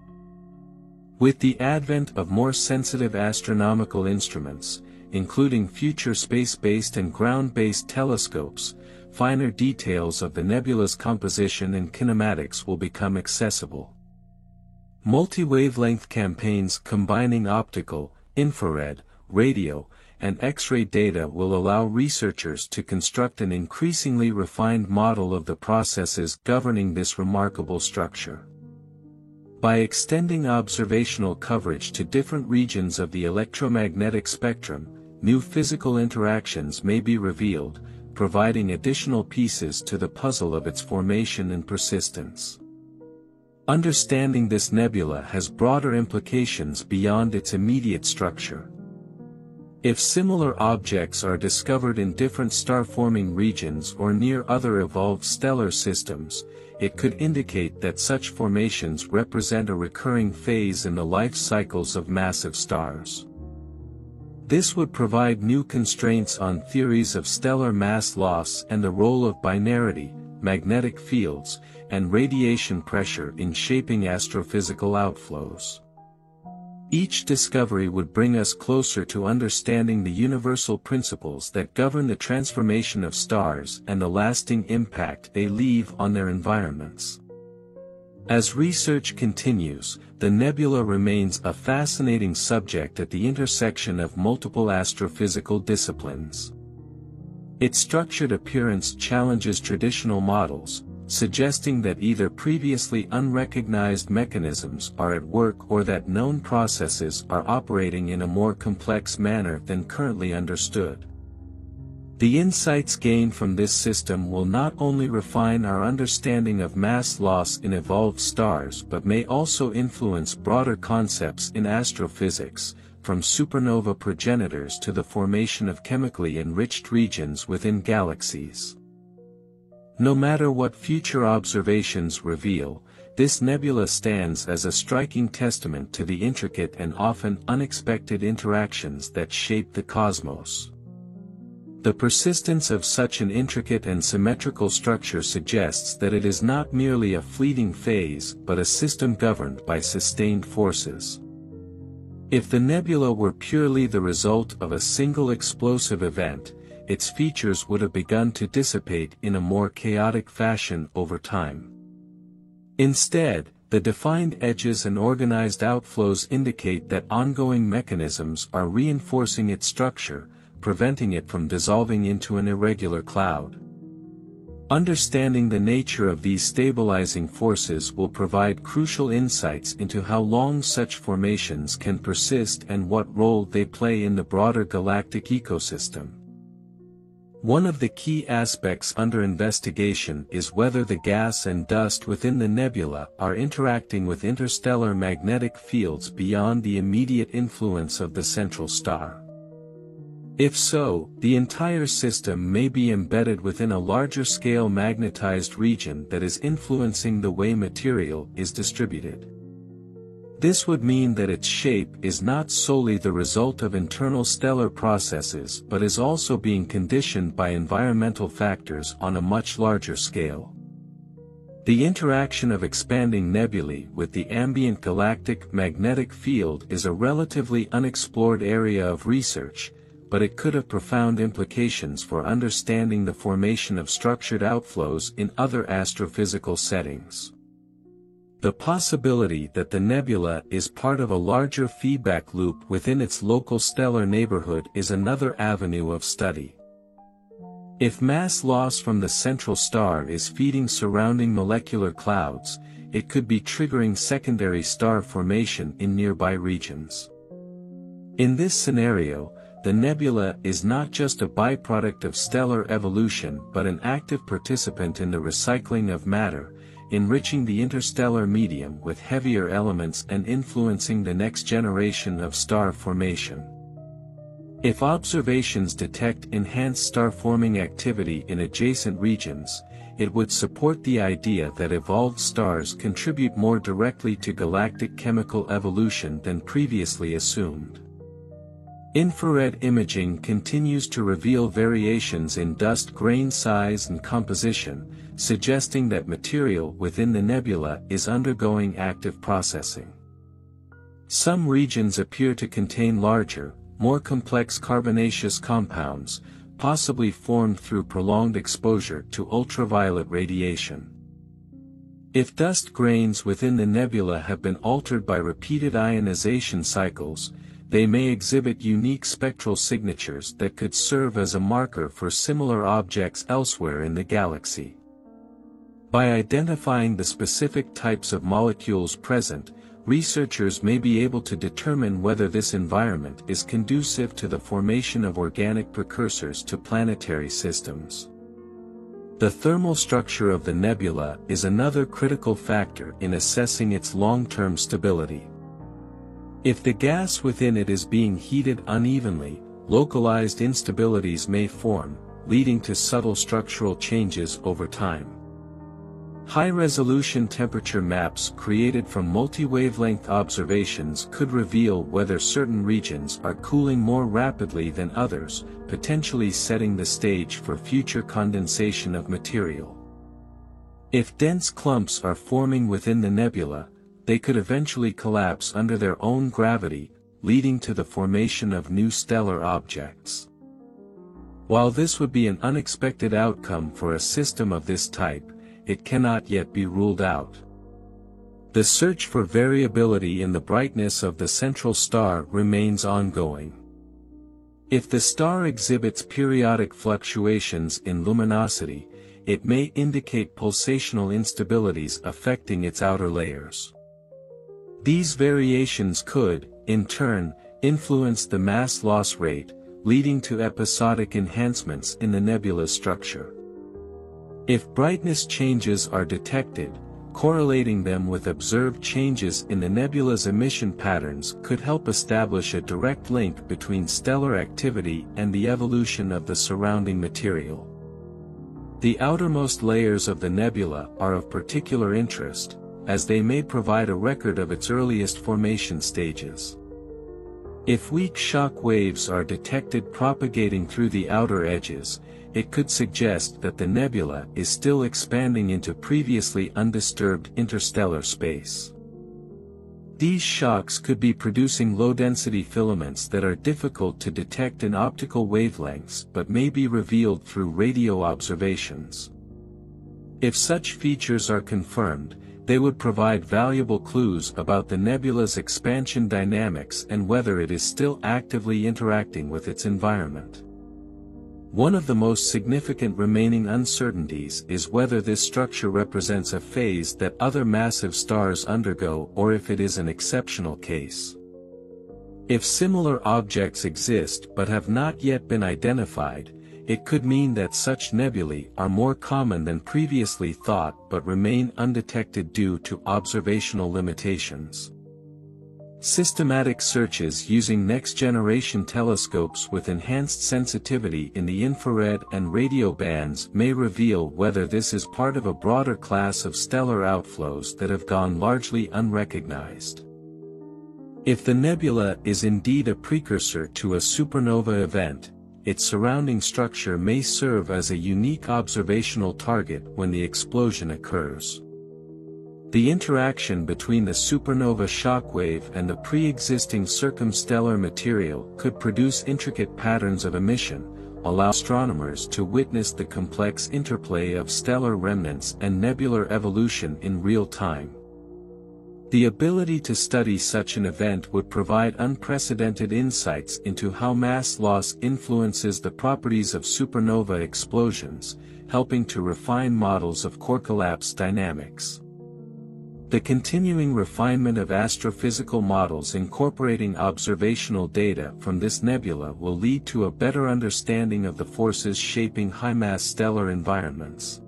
With the advent of more sensitive astronomical instruments, including future space-based and ground-based telescopes, finer details of the nebula's composition and kinematics will become accessible. Multi-wavelength campaigns combining optical, infrared, radio, and X-ray data will allow researchers to construct an increasingly refined model of the processes governing this remarkable structure. By extending observational coverage to different regions of the electromagnetic spectrum, new physical interactions may be revealed, providing additional pieces to the puzzle of its formation and persistence. Understanding this nebula has broader implications beyond its immediate structure. If similar objects are discovered in different star-forming regions or near other evolved stellar systems, it could indicate that such formations represent a recurring phase in the life cycles of massive stars. This would provide new constraints on theories of stellar mass loss and the role of binarity, magnetic fields, and radiation pressure in shaping astrophysical outflows. Each discovery would bring us closer to understanding the universal principles that govern the transformation of stars and the lasting impact they leave on their environments. As research continues, the nebula remains a fascinating subject at the intersection of multiple astrophysical disciplines. Its structured appearance challenges traditional models, suggesting that either previously unrecognized mechanisms are at work or that known processes are operating in a more complex manner than currently understood. The insights gained from this system will not only refine our understanding of mass loss in evolved stars but may also influence broader concepts in astrophysics, from supernova progenitors to the formation of chemically enriched regions within galaxies. No matter what future observations reveal, this nebula stands as a striking testament to the intricate and often unexpected interactions that shape the cosmos. The persistence of such an intricate and symmetrical structure suggests that it is not merely a fleeting phase but a system governed by sustained forces. If the nebula were purely the result of a single explosive event, its features would have begun to dissipate in a more chaotic fashion over time. Instead, the defined edges and organized outflows indicate that ongoing mechanisms are reinforcing its structure, preventing it from dissolving into an irregular cloud. Understanding the nature of these stabilizing forces will provide crucial insights into how long such formations can persist and what role they play in the broader galactic ecosystem. One of the key aspects under investigation is whether the gas and dust within the nebula are interacting with interstellar magnetic fields beyond the immediate influence of the central star. If so, the entire system may be embedded within a larger-scale magnetized region that is influencing the way material is distributed. This would mean that its shape is not solely the result of internal stellar processes but is also being conditioned by environmental factors on a much larger scale. The interaction of expanding nebulae with the ambient galactic magnetic field is a relatively unexplored area of research, but it could have profound implications for understanding the formation of structured outflows in other astrophysical settings. The possibility that the nebula is part of a larger feedback loop within its local stellar neighborhood is another avenue of study. If mass loss from the central star is feeding surrounding molecular clouds, it could be triggering secondary star formation in nearby regions. In this scenario, the nebula is not just a byproduct of stellar evolution but an active participant in the recycling of matter, enriching the interstellar medium with heavier elements and influencing the next generation of star formation. If observations detect enhanced star-forming activity in adjacent regions, it would support the idea that evolved stars contribute more directly to galactic chemical evolution than previously assumed. Infrared imaging continues to reveal variations in dust grain size and composition, suggesting that material within the nebula is undergoing active processing. Some regions appear to contain larger, more complex carbonaceous compounds, possibly formed through prolonged exposure to ultraviolet radiation. If dust grains within the nebula have been altered by repeated ionization cycles, they may exhibit unique spectral signatures that could serve as a marker for similar objects elsewhere in the galaxy. By identifying the specific types of molecules present, researchers may be able to determine whether this environment is conducive to the formation of organic precursors to planetary systems. The thermal structure of the nebula is another critical factor in assessing its long-term stability. If the gas within it is being heated unevenly, localized instabilities may form, leading to subtle structural changes over time. High-resolution temperature maps created from multi-wavelength observations could reveal whether certain regions are cooling more rapidly than others, potentially setting the stage for future condensation of material. If dense clumps are forming within the nebula, they could eventually collapse under their own gravity, leading to the formation of new stellar objects. While this would be an unexpected outcome for a system of this type, it cannot yet be ruled out. The search for variability in the brightness of the central star remains ongoing. If the star exhibits periodic fluctuations in luminosity, it may indicate pulsational instabilities affecting its outer layers. These variations could, in turn, influence the mass loss rate, leading to episodic enhancements in the nebula's structure. If brightness changes are detected, correlating them with observed changes in the nebula's emission patterns could help establish a direct link between stellar activity and the evolution of the surrounding material. The outermost layers of the nebula are of particular interest, as they may provide a record of its earliest formation stages. If weak shock waves are detected propagating through the outer edges, it could suggest that the nebula is still expanding into previously undisturbed interstellar space. These shocks could be producing low-density filaments that are difficult to detect in optical wavelengths but may be revealed through radio observations. If such features are confirmed, they would provide valuable clues about the nebula's expansion dynamics and whether it is still actively interacting with its environment. One of the most significant remaining uncertainties is whether this structure represents a phase that other massive stars undergo or if it is an exceptional case. If similar objects exist but have not yet been identified, it could mean that such nebulae are more common than previously thought but remain undetected due to observational limitations. Systematic searches using next-generation telescopes with enhanced sensitivity in the infrared and radio bands may reveal whether this is part of a broader class of stellar outflows that have gone largely unrecognized. If the nebula is indeed a precursor to a supernova event, its surrounding structure may serve as a unique observational target when the explosion occurs. The interaction between the supernova shockwave and the pre-existing circumstellar material could produce intricate patterns of emission, allow astronomers to witness the complex interplay of stellar remnants and nebular evolution in real time. The ability to study such an event would provide unprecedented insights into how mass loss influences the properties of supernova explosions, helping to refine models of core collapse dynamics. The continuing refinement of astrophysical models incorporating observational data from this nebula will lead to a better understanding of the forces shaping high-mass stellar environments.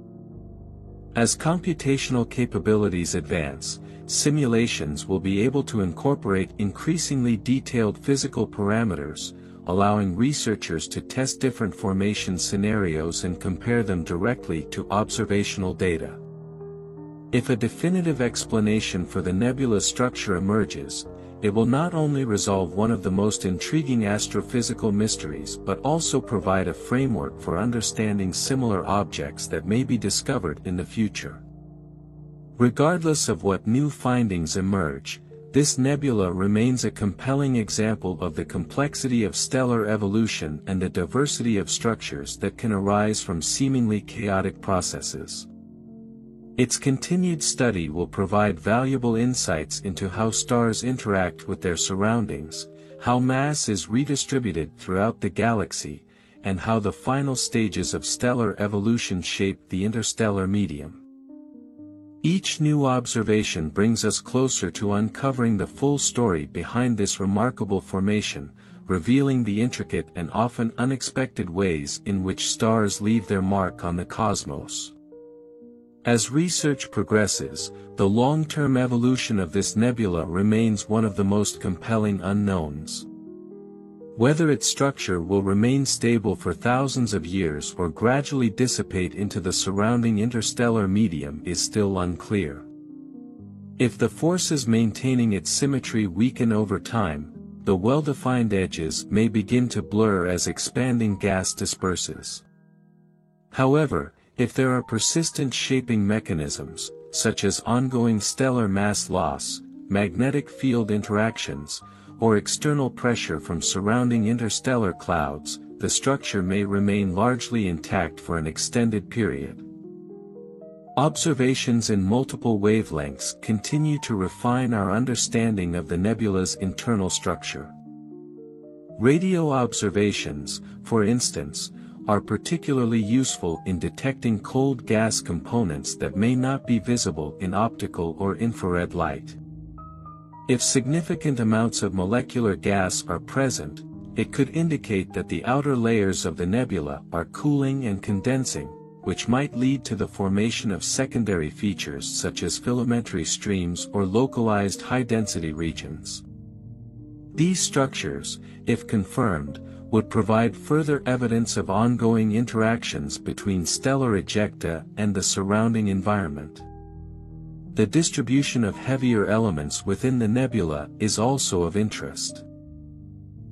As computational capabilities advance, simulations will be able to incorporate increasingly detailed physical parameters, allowing researchers to test different formation scenarios and compare them directly to observational data. If a definitive explanation for the nebula's structure emerges, it will not only resolve one of the most intriguing astrophysical mysteries but also provide a framework for understanding similar objects that may be discovered in the future. Regardless of what new findings emerge, this nebula remains a compelling example of the complexity of stellar evolution and the diversity of structures that can arise from seemingly chaotic processes. Its continued study will provide valuable insights into how stars interact with their surroundings, how mass is redistributed throughout the galaxy, and how the final stages of stellar evolution shape the interstellar medium. Each new observation brings us closer to uncovering the full story behind this remarkable formation, revealing the intricate and often unexpected ways in which stars leave their mark on the cosmos. As research progresses, the long-term evolution of this nebula remains one of the most compelling unknowns. Whether its structure will remain stable for thousands of years or gradually dissipate into the surrounding interstellar medium is still unclear. If the forces maintaining its symmetry weaken over time, the well-defined edges may begin to blur as expanding gas disperses. However, if there are persistent shaping mechanisms, such as ongoing stellar mass loss, magnetic field interactions, or external pressure from surrounding interstellar clouds, the structure may remain largely intact for an extended period. Observations in multiple wavelengths continue to refine our understanding of the nebula's internal structure. Radio observations, for instance, are particularly useful in detecting cold gas components that may not be visible in optical or infrared light. If significant amounts of molecular gas are present, it could indicate that the outer layers of the nebula are cooling and condensing, which might lead to the formation of secondary features such as filamentary streams or localized high-density regions. These structures, if confirmed, would provide further evidence of ongoing interactions between stellar ejecta and the surrounding environment. The distribution of heavier elements within the nebula is also of interest.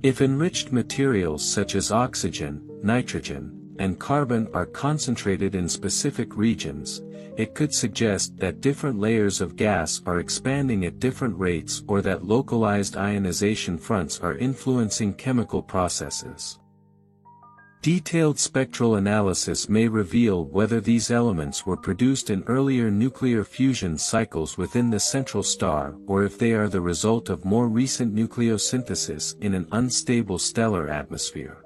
If enriched materials such as oxygen, nitrogen, and carbon are concentrated in specific regions, it could suggest that different layers of gas are expanding at different rates or that localized ionization fronts are influencing chemical processes. Detailed spectral analysis may reveal whether these elements were produced in earlier nuclear fusion cycles within the central star or if they are the result of more recent nucleosynthesis in an unstable stellar atmosphere.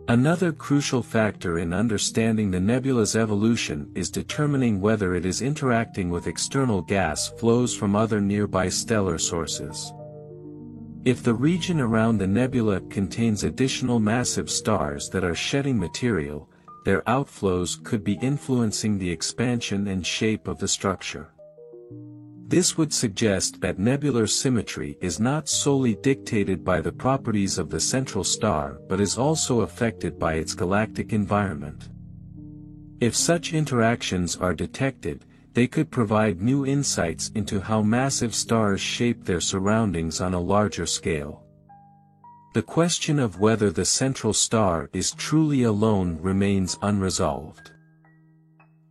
Another crucial factor in understanding the nebula's evolution is determining whether it is interacting with external gas flows from other nearby stellar sources. If the region around the nebula contains additional massive stars that are shedding material, their outflows could be influencing the expansion and shape of the structure. This would suggest that nebular symmetry is not solely dictated by the properties of the central star but is also affected by its galactic environment. If such interactions are detected, they could provide new insights into how massive stars shape their surroundings on a larger scale. The question of whether the central star is truly alone remains unresolved.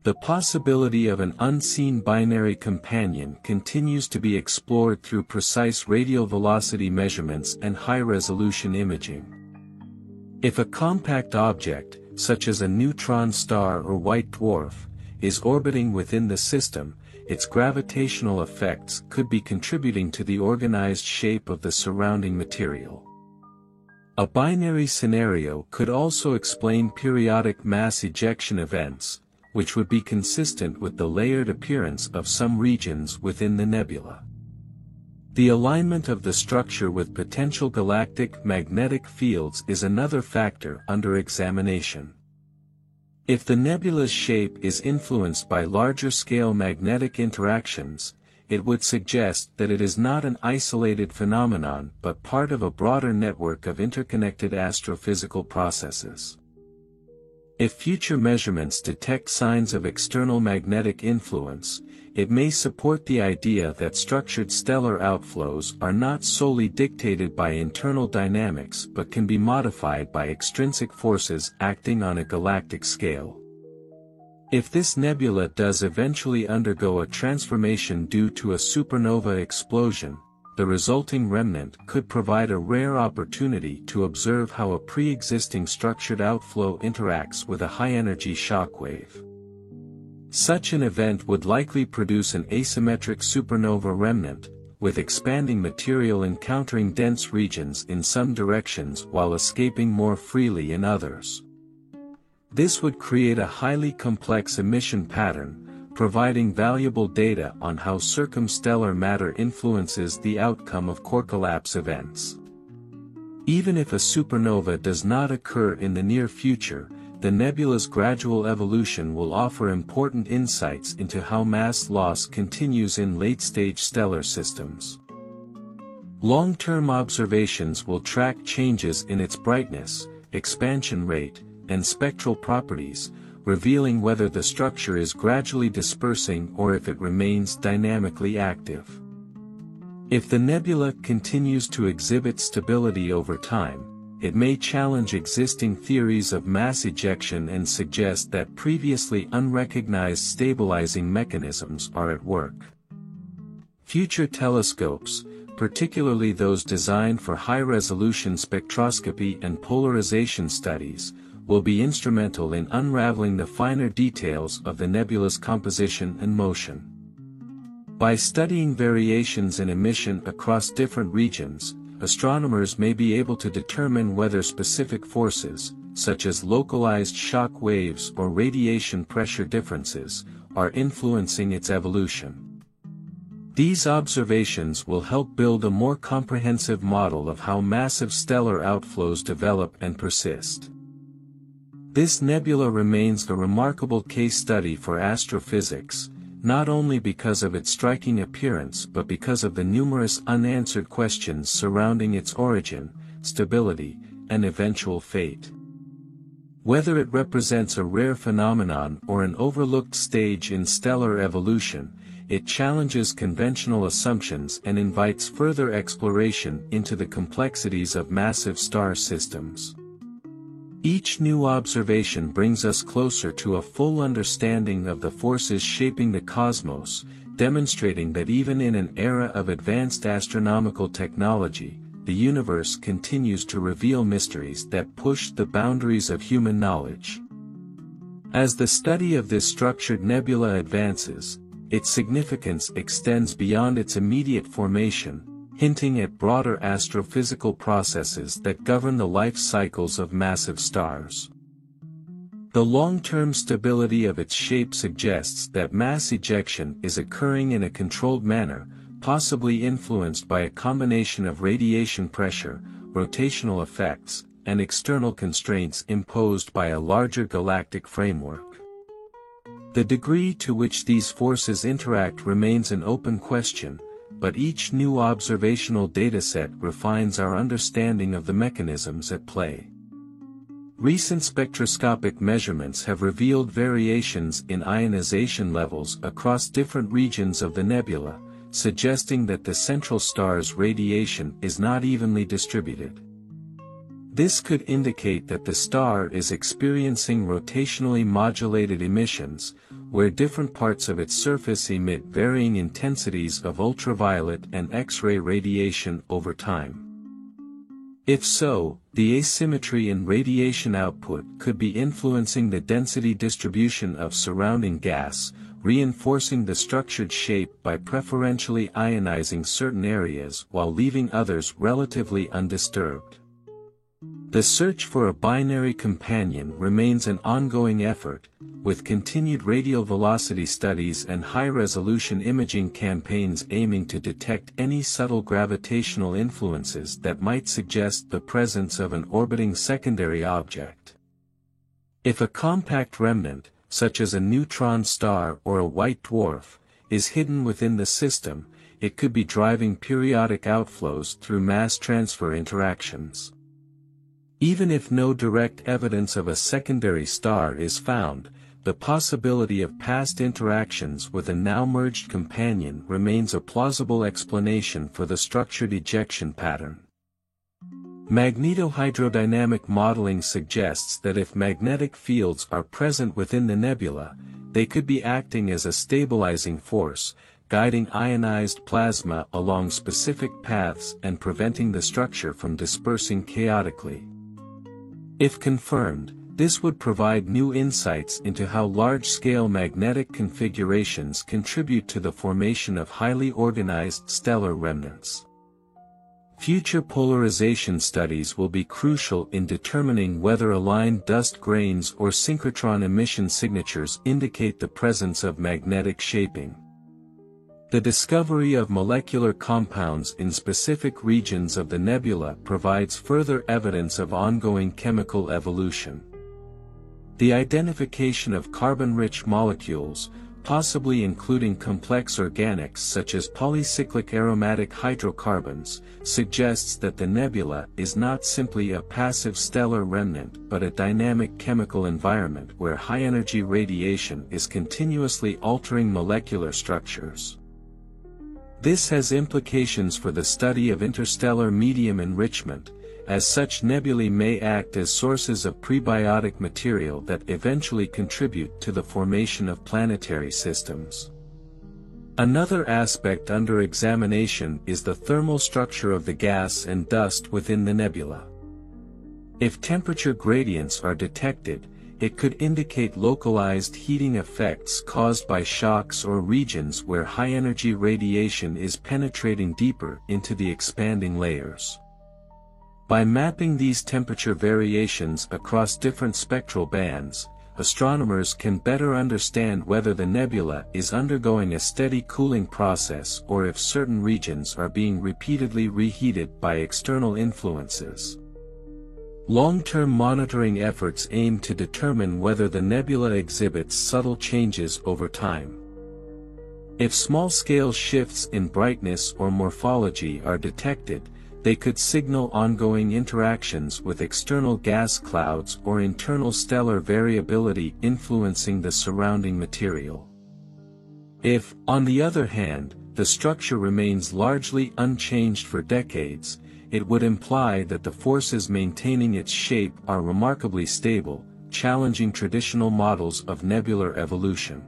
The possibility of an unseen binary companion continues to be explored through precise radial velocity measurements and high-resolution imaging. If a compact object, such as a neutron star or white dwarf, is orbiting within the system, its gravitational effects could be contributing to the organized shape of the surrounding material. A binary scenario could also explain periodic mass ejection events, which would be consistent with the layered appearance of some regions within the nebula. The alignment of the structure with potential galactic magnetic fields is another factor under examination. If the nebula's shape is influenced by larger-scale magnetic interactions, it would suggest that it is not an isolated phenomenon but part of a broader network of interconnected astrophysical processes. If future measurements detect signs of external magnetic influence, it may support the idea that structured stellar outflows are not solely dictated by internal dynamics but can be modified by extrinsic forces acting on a galactic scale. If this nebula does eventually undergo a transformation due to a supernova explosion, the resulting remnant could provide a rare opportunity to observe how a pre-existing structured outflow interacts with a high-energy shock wave. Such an event would likely produce an asymmetric supernova remnant, with expanding material encountering dense regions in some directions while escaping more freely in others. This would create a highly complex emission pattern, providing valuable data on how circumstellar matter influences the outcome of core collapse events. Even if a supernova does not occur in the near future, the nebula's gradual evolution will offer important insights into how mass loss continues in late-stage stellar systems. Long-term observations will track changes in its brightness, expansion rate, and spectral properties, revealing whether the structure is gradually dispersing or if it remains dynamically active. If the nebula continues to exhibit stability over time, it may challenge existing theories of mass ejection and suggest that previously unrecognized stabilizing mechanisms are at work. Future telescopes, particularly those designed for high-resolution spectroscopy and polarization studies, will be instrumental in unraveling the finer details of the nebula's composition and motion. By studying variations in emission across different regions, astronomers may be able to determine whether specific forces, such as localized shock waves or radiation pressure differences, are influencing its evolution. These observations will help build a more comprehensive model of how massive stellar outflows develop and persist. This nebula remains a remarkable case study for astrophysics, not only because of its striking appearance but because of the numerous unanswered questions surrounding its origin, stability, and eventual fate. Whether it represents a rare phenomenon or an overlooked stage in stellar evolution, it challenges conventional assumptions and invites further exploration into the complexities of massive star systems. Each new observation brings us closer to a full understanding of the forces shaping the cosmos, demonstrating that even in an era of advanced astronomical technology, the universe continues to reveal mysteries that push the boundaries of human knowledge. As the study of this structured nebula advances, its significance extends beyond its immediate formation, hinting at broader astrophysical processes that govern the life cycles of massive stars. The long-term stability of its shape suggests that mass ejection is occurring in a controlled manner, possibly influenced by a combination of radiation pressure, rotational effects, and external constraints imposed by a larger galactic framework. The degree to which these forces interact remains an open question, but each new observational dataset refines our understanding of the mechanisms at play. Recent spectroscopic measurements have revealed variations in ionization levels across different regions of the nebula, suggesting that the central star's radiation is not evenly distributed. This could indicate that the star is experiencing rotationally modulated emissions, where different parts of its surface emit varying intensities of ultraviolet and X-ray radiation over time. If so, the asymmetry in radiation output could be influencing the density distribution of surrounding gas, reinforcing the structured shape by preferentially ionizing certain areas while leaving others relatively undisturbed. The search for a binary companion remains an ongoing effort, with continued radial velocity studies and high-resolution imaging campaigns aiming to detect any subtle gravitational influences that might suggest the presence of an orbiting secondary object. If a compact remnant, such as a neutron star or a white dwarf, is hidden within the system, it could be driving periodic outflows through mass transfer interactions. Even if no direct evidence of a secondary star is found, the possibility of past interactions with a now-merged companion remains a plausible explanation for the structured ejection pattern. Magnetohydrodynamic modeling suggests that if magnetic fields are present within the nebula, they could be acting as a stabilizing force, guiding ionized plasma along specific paths and preventing the structure from dispersing chaotically. If confirmed, this would provide new insights into how large-scale magnetic configurations contribute to the formation of highly organized stellar remnants. Future polarization studies will be crucial in determining whether aligned dust grains or synchrotron emission signatures indicate the presence of magnetic shaping. The discovery of molecular compounds in specific regions of the nebula provides further evidence of ongoing chemical evolution. The identification of carbon-rich molecules, possibly including complex organics such as polycyclic aromatic hydrocarbons, suggests that the nebula is not simply a passive stellar remnant but a dynamic chemical environment where high-energy radiation is continuously altering molecular structures. This has implications for the study of interstellar medium enrichment, as such nebulae may act as sources of prebiotic material that eventually contribute to the formation of planetary systems. Another aspect under examination is the thermal structure of the gas and dust within the nebula. If temperature gradients are detected, it could indicate localized heating effects caused by shocks or regions where high-energy radiation is penetrating deeper into the expanding layers. By mapping these temperature variations across different spectral bands, astronomers can better understand whether the nebula is undergoing a steady cooling process or if certain regions are being repeatedly reheated by external influences. Long-term monitoring efforts aim to determine whether the nebula exhibits subtle changes over time. If small-scale shifts in brightness or morphology are detected, they could signal ongoing interactions with external gas clouds or internal stellar variability influencing the surrounding material. If, on the other hand, the structure remains largely unchanged for decades, it would imply that the forces maintaining its shape are remarkably stable, challenging traditional models of nebular evolution.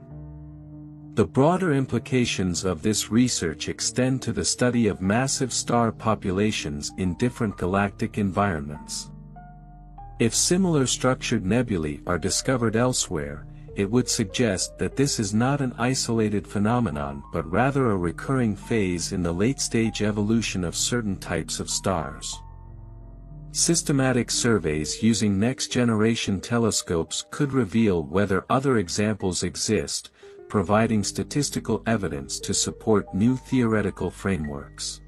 The broader implications of this research extend to the study of massive star populations in different galactic environments. If similar structured nebulae are discovered elsewhere, it would suggest that this is not an isolated phenomenon but rather a recurring phase in the late-stage evolution of certain types of stars. Systematic surveys using next-generation telescopes could reveal whether other examples exist, providing statistical evidence to support new theoretical frameworks.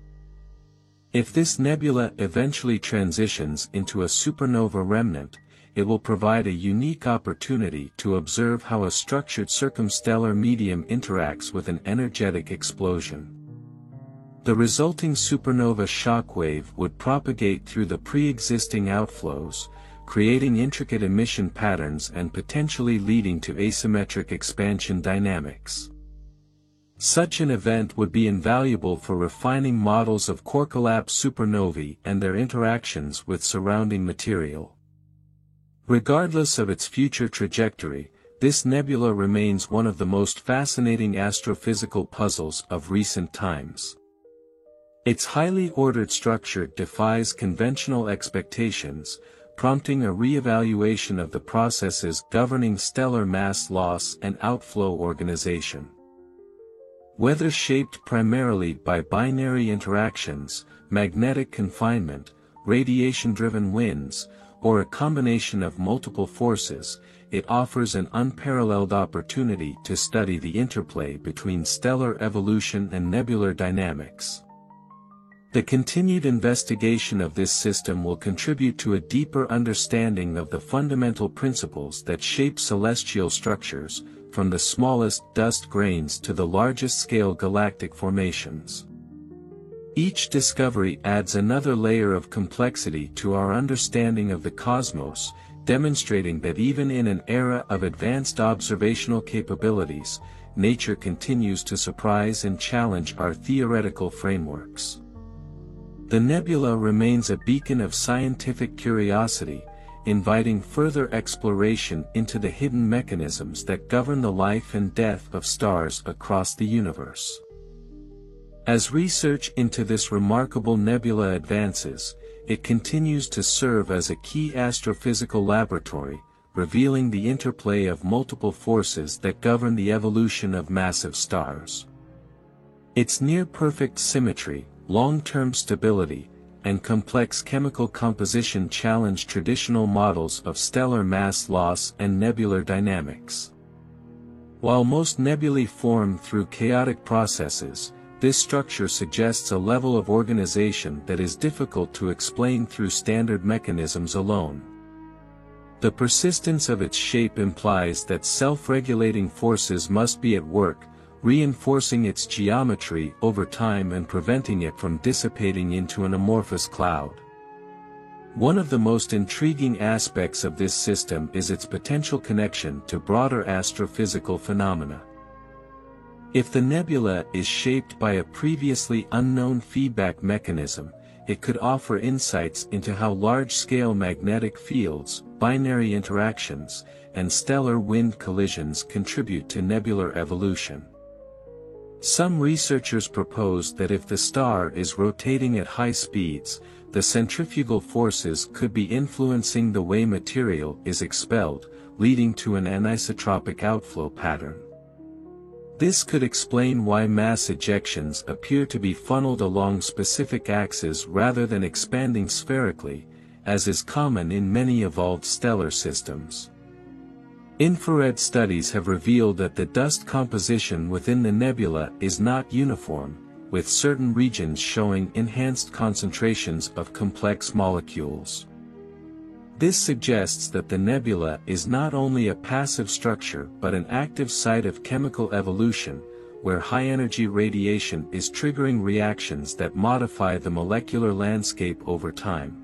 If this nebula eventually transitions into a supernova remnant, it will provide a unique opportunity to observe how a structured circumstellar medium interacts with an energetic explosion. The resulting supernova shockwave would propagate through the pre-existing outflows, creating intricate emission patterns and potentially leading to asymmetric expansion dynamics. Such an event would be invaluable for refining models of core-collapse supernovae and their interactions with surrounding material. Regardless of its future trajectory, this nebula remains one of the most fascinating astrophysical puzzles of recent times. Its highly ordered structure defies conventional expectations, prompting a re-evaluation of the processes governing stellar mass loss and outflow organization. Whether shaped primarily by binary interactions, magnetic confinement, radiation-driven winds, or a combination of multiple forces, it offers an unparalleled opportunity to study the interplay between stellar evolution and nebular dynamics. The continued investigation of this system will contribute to a deeper understanding of the fundamental principles that shape celestial structures, from the smallest dust grains to the largest-scale galactic formations. Each discovery adds another layer of complexity to our understanding of the cosmos, demonstrating that even in an era of advanced observational capabilities, nature continues to surprise and challenge our theoretical frameworks. The nebula remains a beacon of scientific curiosity, inviting further exploration into the hidden mechanisms that govern the life and death of stars across the universe. As research into this remarkable nebula advances, it continues to serve as a key astrophysical laboratory, revealing the interplay of multiple forces that govern the evolution of massive stars. Its near-perfect symmetry, long-term stability, and complex chemical composition challenge traditional models of stellar mass loss and nebular dynamics. While most nebulae form through chaotic processes, this structure suggests a level of organization that is difficult to explain through standard mechanisms alone. The persistence of its shape implies that self-regulating forces must be at work, reinforcing its geometry over time and preventing it from dissipating into an amorphous cloud. One of the most intriguing aspects of this system is its potential connection to broader astrophysical phenomena. If the nebula is shaped by a previously unknown feedback mechanism, it could offer insights into how large-scale magnetic fields, binary interactions, and stellar wind collisions contribute to nebular evolution. Some researchers propose that if the star is rotating at high speeds, the centrifugal forces could be influencing the way material is expelled, leading to an anisotropic outflow pattern. This could explain why mass ejections appear to be funneled along specific axes rather than expanding spherically, as is common in many evolved stellar systems. Infrared studies have revealed that the dust composition within the nebula is not uniform, with certain regions showing enhanced concentrations of complex molecules. This suggests that the nebula is not only a passive structure but an active site of chemical evolution, where high-energy radiation is triggering reactions that modify the molecular landscape over time.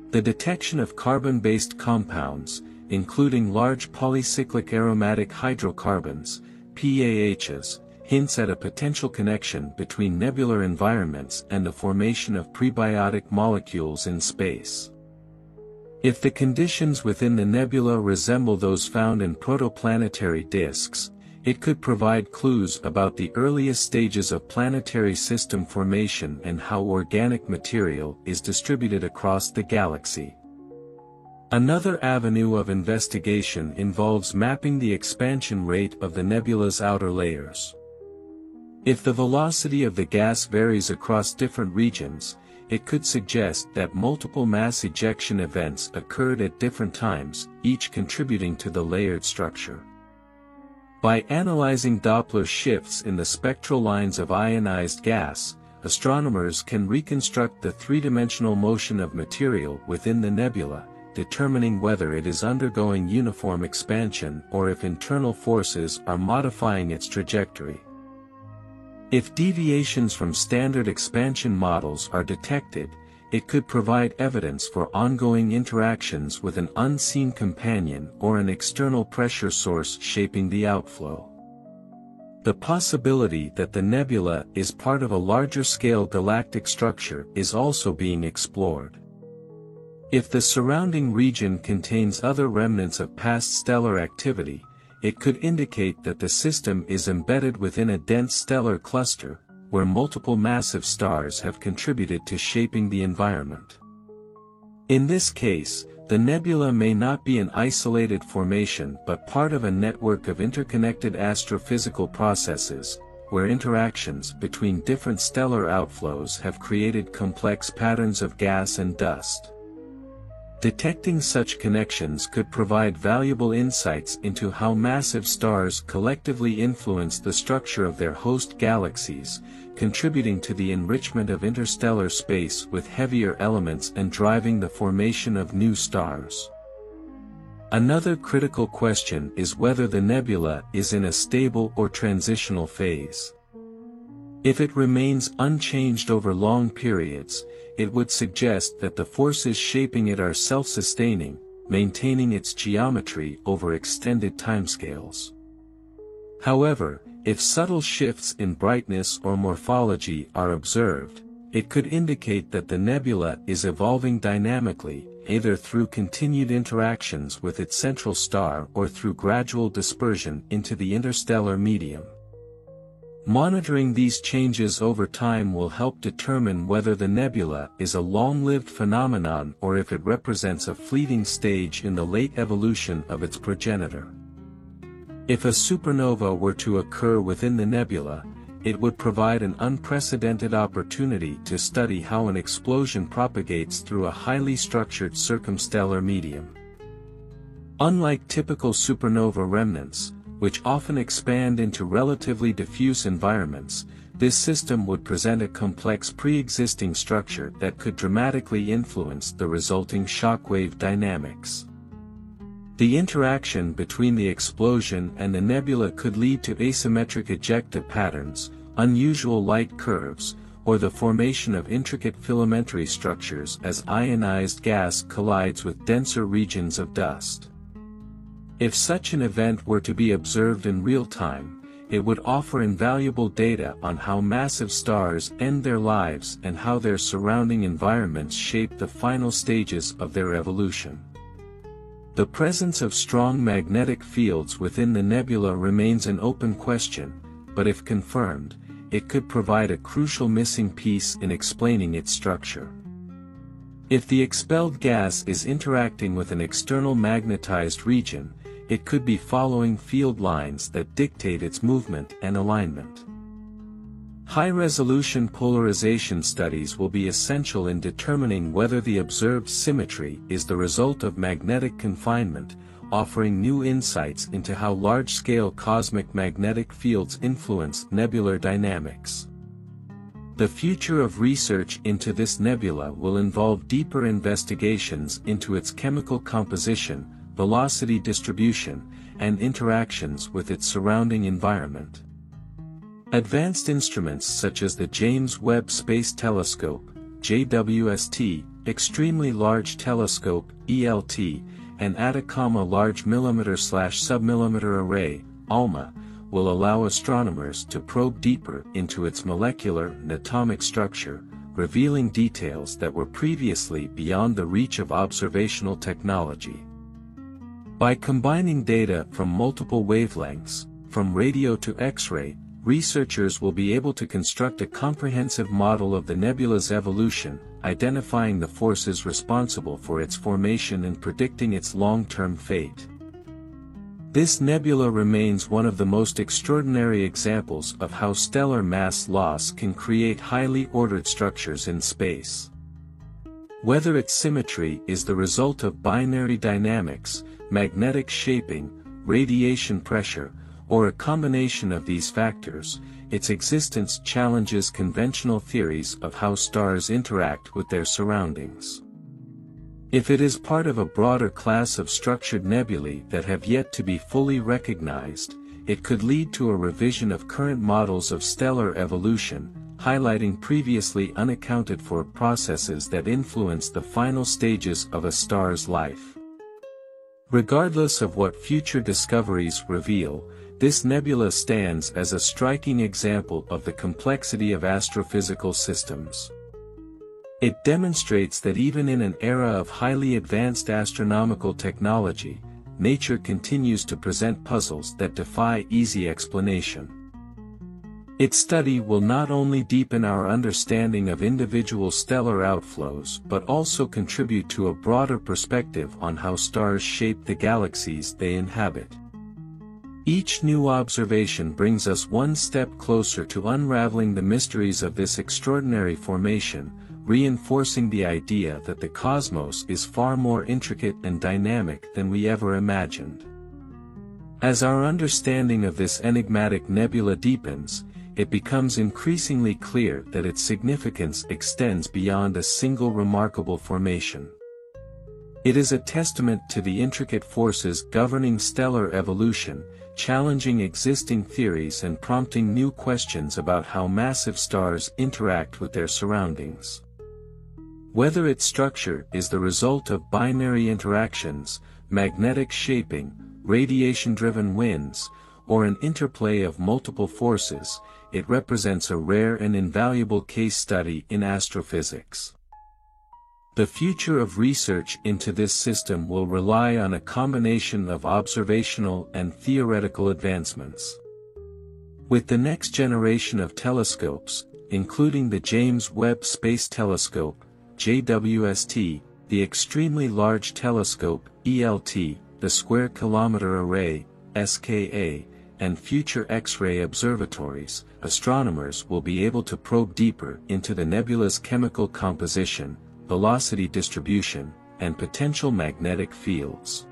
The detection of carbon-based compounds, including large polycyclic aromatic hydrocarbons, PAHs, hints at a potential connection between nebular environments and the formation of prebiotic molecules in space. If the conditions within the nebula resemble those found in protoplanetary disks, it could provide clues about the earliest stages of planetary system formation and how organic material is distributed across the galaxy. Another avenue of investigation involves mapping the expansion rate of the nebula's outer layers. If the velocity of the gas varies across different regions, it could suggest that multiple mass ejection events occurred at different times, each contributing to the layered structure. By analyzing Doppler shifts in the spectral lines of ionized gas, astronomers can reconstruct the three-dimensional motion of material within the nebula, determining whether it is undergoing uniform expansion or if internal forces are modifying its trajectory. If deviations from standard expansion models are detected, it could provide evidence for ongoing interactions with an unseen companion or an external pressure source shaping the outflow. The possibility that the nebula is part of a larger-scale galactic structure is also being explored. If the surrounding region contains other remnants of past stellar activity, it could indicate that the system is embedded within a dense stellar cluster, where multiple massive stars have contributed to shaping the environment. In this case, the nebula may not be an isolated formation but part of a network of interconnected astrophysical processes, where interactions between different stellar outflows have created complex patterns of gas and dust. Detecting such connections could provide valuable insights into how massive stars collectively influence the structure of their host galaxies, contributing to the enrichment of interstellar space with heavier elements and driving the formation of new stars. Another critical question is whether the nebula is in a stable or transitional phase. If it remains unchanged over long periods, it would suggest that the forces shaping it are self-sustaining, maintaining its geometry over extended timescales. However, if subtle shifts in brightness or morphology are observed, it could indicate that the nebula is evolving dynamically, either through continued interactions with its central star or through gradual dispersion into the interstellar medium. Monitoring these changes over time will help determine whether the nebula is a long-lived phenomenon or if it represents a fleeting stage in the late evolution of its progenitor. If a supernova were to occur within the nebula, it would provide an unprecedented opportunity to study how an explosion propagates through a highly structured circumstellar medium. Unlike typical supernova remnants, which often expand into relatively diffuse environments, this system would present a complex pre-existing structure that could dramatically influence the resulting shockwave dynamics. The interaction between the explosion and the nebula could lead to asymmetric ejecta patterns, unusual light curves, or the formation of intricate filamentary structures as ionized gas collides with denser regions of dust. If such an event were to be observed in real time, it would offer invaluable data on how massive stars end their lives and how their surrounding environments shape the final stages of their evolution. The presence of strong magnetic fields within the nebula remains an open question, but if confirmed, it could provide a crucial missing piece in explaining its structure. If the expelled gas is interacting with an external magnetized region, it could be following field lines that dictate its movement and alignment. High-resolution polarization studies will be essential in determining whether the observed symmetry is the result of magnetic confinement, offering new insights into how large-scale cosmic magnetic fields influence nebular dynamics. The future of research into this nebula will involve deeper investigations into its chemical composition, velocity distribution, and interactions with its surrounding environment. Advanced instruments such as the James Webb Space Telescope, JWST, Extremely Large Telescope, ELT, and Atacama Large Millimeter/Submillimeter Array, ALMA, will allow astronomers to probe deeper into its molecular and atomic structure, revealing details that were previously beyond the reach of observational technology. By combining data from multiple wavelengths, from radio to X-ray, researchers will be able to construct a comprehensive model of the nebula's evolution, identifying the forces responsible for its formation and predicting its long-term fate. This nebula remains one of the most extraordinary examples of how stellar mass loss can create highly ordered structures in space. Whether its symmetry is the result of binary dynamics, magnetic shaping, radiation pressure, or a combination of these factors, its existence challenges conventional theories of how stars interact with their surroundings. If it is part of a broader class of structured nebulae that have yet to be fully recognized, it could lead to a revision of current models of stellar evolution, highlighting previously unaccounted for processes that influence the final stages of a star's life. Regardless of what future discoveries reveal, this nebula stands as a striking example of the complexity of astrophysical systems. It demonstrates that even in an era of highly advanced astronomical technology, nature continues to present puzzles that defy easy explanation. Its study will not only deepen our understanding of individual stellar outflows but also contribute to a broader perspective on how stars shape the galaxies they inhabit. Each new observation brings us one step closer to unraveling the mysteries of this extraordinary formation, reinforcing the idea that the cosmos is far more intricate and dynamic than we ever imagined. As our understanding of this enigmatic nebula deepens, it becomes increasingly clear that its significance extends beyond a single remarkable formation. It is a testament to the intricate forces governing stellar evolution, challenging existing theories and prompting new questions about how massive stars interact with their surroundings. Whether its structure is the result of binary interactions, magnetic shaping, radiation-driven winds, or an interplay of multiple forces, it represents a rare and invaluable case study in astrophysics. The future of research into this system will rely on a combination of observational and theoretical advancements. With the next generation of telescopes, including the James Webb Space Telescope, JWST, the Extremely Large Telescope, ELT, the Square Kilometre Array, SKA, and future X-ray observatories, astronomers will be able to probe deeper into the nebula's chemical composition, velocity distribution, and potential magnetic fields.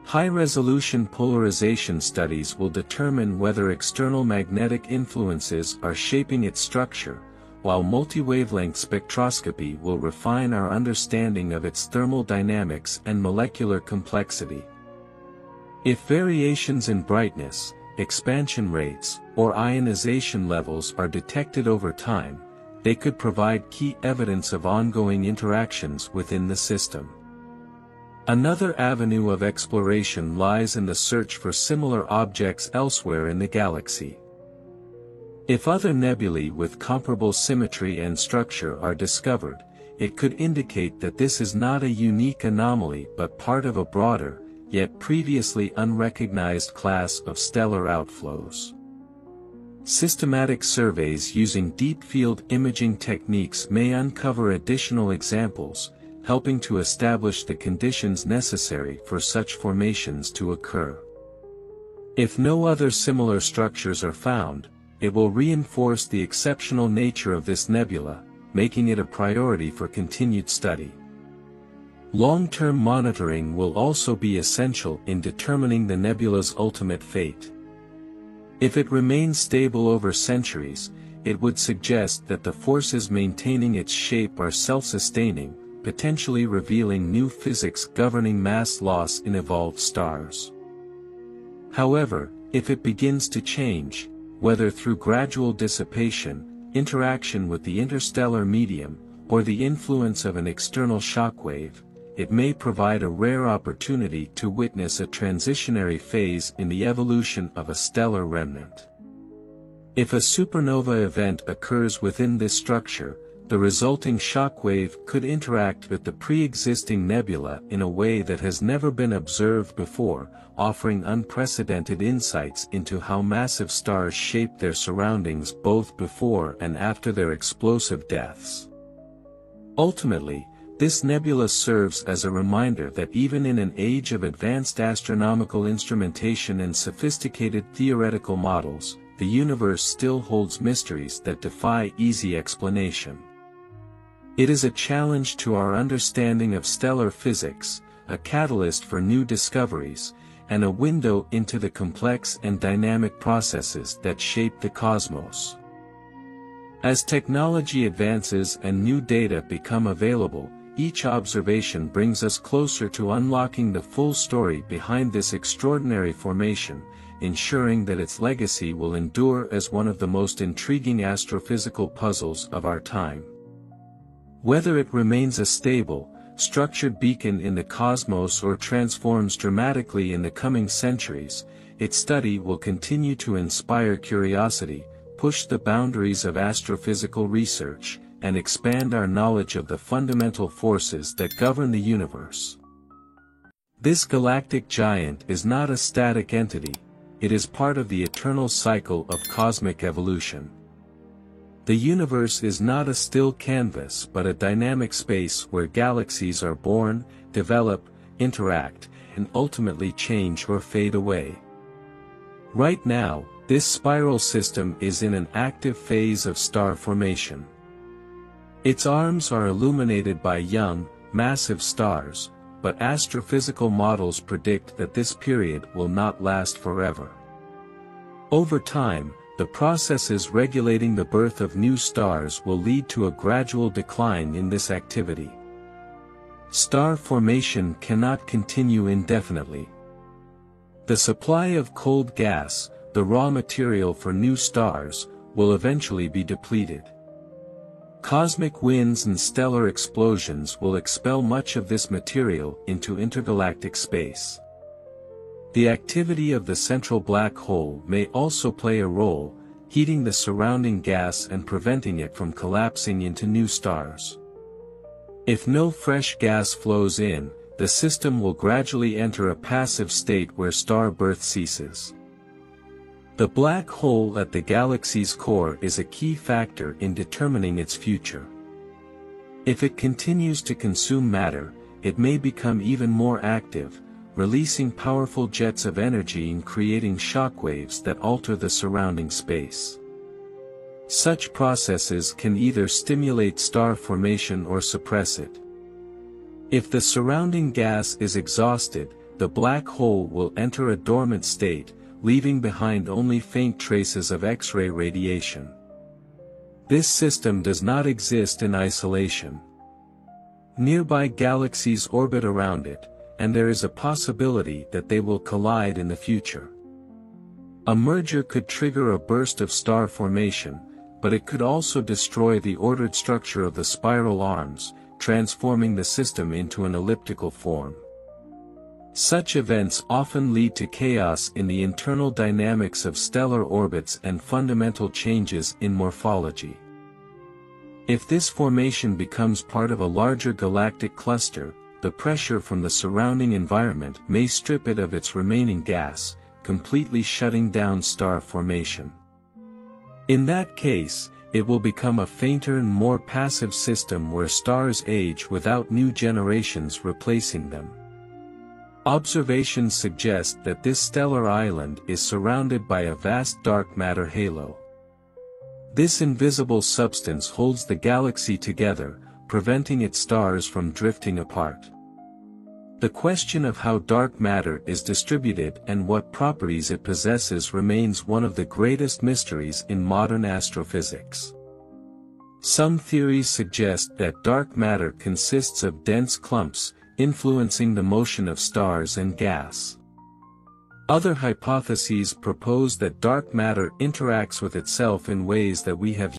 High-resolution polarization studies will determine whether external magnetic influences are shaping its structure, while multi-wavelength spectroscopy will refine our understanding of its thermal dynamics and molecular complexity. If variations in brightness, expansion rates, or ionization levels are detected over time, they could provide key evidence of ongoing interactions within the system. Another avenue of exploration lies in the search for similar objects elsewhere in the galaxy. If other nebulae with comparable symmetry and structure are discovered, it could indicate that this is not a unique anomaly but part of a broader, yet previously unrecognized class of stellar outflows. Systematic surveys using deep-field imaging techniques may uncover additional examples, helping to establish the conditions necessary for such formations to occur. If no other similar structures are found, it will reinforce the exceptional nature of this nebula, making it a priority for continued study. Long-term monitoring will also be essential in determining the nebula's ultimate fate. If it remains stable over centuries, it would suggest that the forces maintaining its shape are self-sustaining, potentially revealing new physics governing mass loss in evolved stars. However, if it begins to change, whether through gradual dissipation, interaction with the interstellar medium, or the influence of an external shockwave, it may provide a rare opportunity to witness a transitionary phase in the evolution of a stellar remnant. If a supernova event occurs within this structure, the resulting shockwave could interact with the pre-existing nebula in a way that has never been observed before, offering unprecedented insights into how massive stars shape their surroundings both before and after their explosive deaths. Ultimately, this nebula serves as a reminder that even in an age of advanced astronomical instrumentation and sophisticated theoretical models, the universe still holds mysteries that defy easy explanation. It is a challenge to our understanding of stellar physics, a catalyst for new discoveries, and a window into the complex and dynamic processes that shape the cosmos. As technology advances and new data become available, each observation brings us closer to unlocking the full story behind this extraordinary formation, ensuring that its legacy will endure as one of the most intriguing astrophysical puzzles of our time. Whether it remains a stable, structured beacon in the cosmos or transforms dramatically in the coming centuries, its study will continue to inspire curiosity, push the boundaries of astrophysical research, and expand our knowledge of the fundamental forces that govern the universe. This galactic giant is not a static entity, it is part of the eternal cycle of cosmic evolution. The universe is not a still canvas but a dynamic space where galaxies are born, develop, interact, and ultimately change or fade away. Right now, this spiral system is in an active phase of star formation. Its arms are illuminated by young, massive stars, but astrophysical models predict that this period will not last forever. Over time, the processes regulating the birth of new stars will lead to a gradual decline in this activity. Star formation cannot continue indefinitely. The supply of cold gas, the raw material for new stars, will eventually be depleted. Cosmic winds and stellar explosions will expel much of this material into intergalactic space. The activity of the central black hole may also play a role, heating the surrounding gas and preventing it from collapsing into new stars. If no fresh gas flows in, the system will gradually enter a passive state where star birth ceases. The black hole at the galaxy's core is a key factor in determining its future. If it continues to consume matter, it may become even more active, releasing powerful jets of energy and creating shockwaves that alter the surrounding space. Such processes can either stimulate star formation or suppress it. If the surrounding gas is exhausted, the black hole will enter a dormant state, leaving behind only faint traces of X-ray radiation. This system does not exist in isolation. Nearby galaxies orbit around it, and there is a possibility that they will collide in the future. A merger could trigger a burst of star formation, but it could also destroy the ordered structure of the spiral arms, transforming the system into an elliptical form. Such events often lead to chaos in the internal dynamics of stellar orbits and fundamental changes in morphology. If this formation becomes part of a larger galactic cluster, the pressure from the surrounding environment may strip it of its remaining gas, completely shutting down star formation. In that case, it will become a fainter and more passive system where stars age without new generations replacing them. Observations suggest that this stellar island is surrounded by a vast dark matter halo. This invisible substance holds the galaxy together, preventing its stars from drifting apart. The question of how dark matter is distributed and what properties it possesses remains one of the greatest mysteries in modern astrophysics. Some theories suggest that dark matter consists of dense clumps, influencing the motion of stars and gas. Other hypotheses propose that dark matter interacts with itself in ways that we have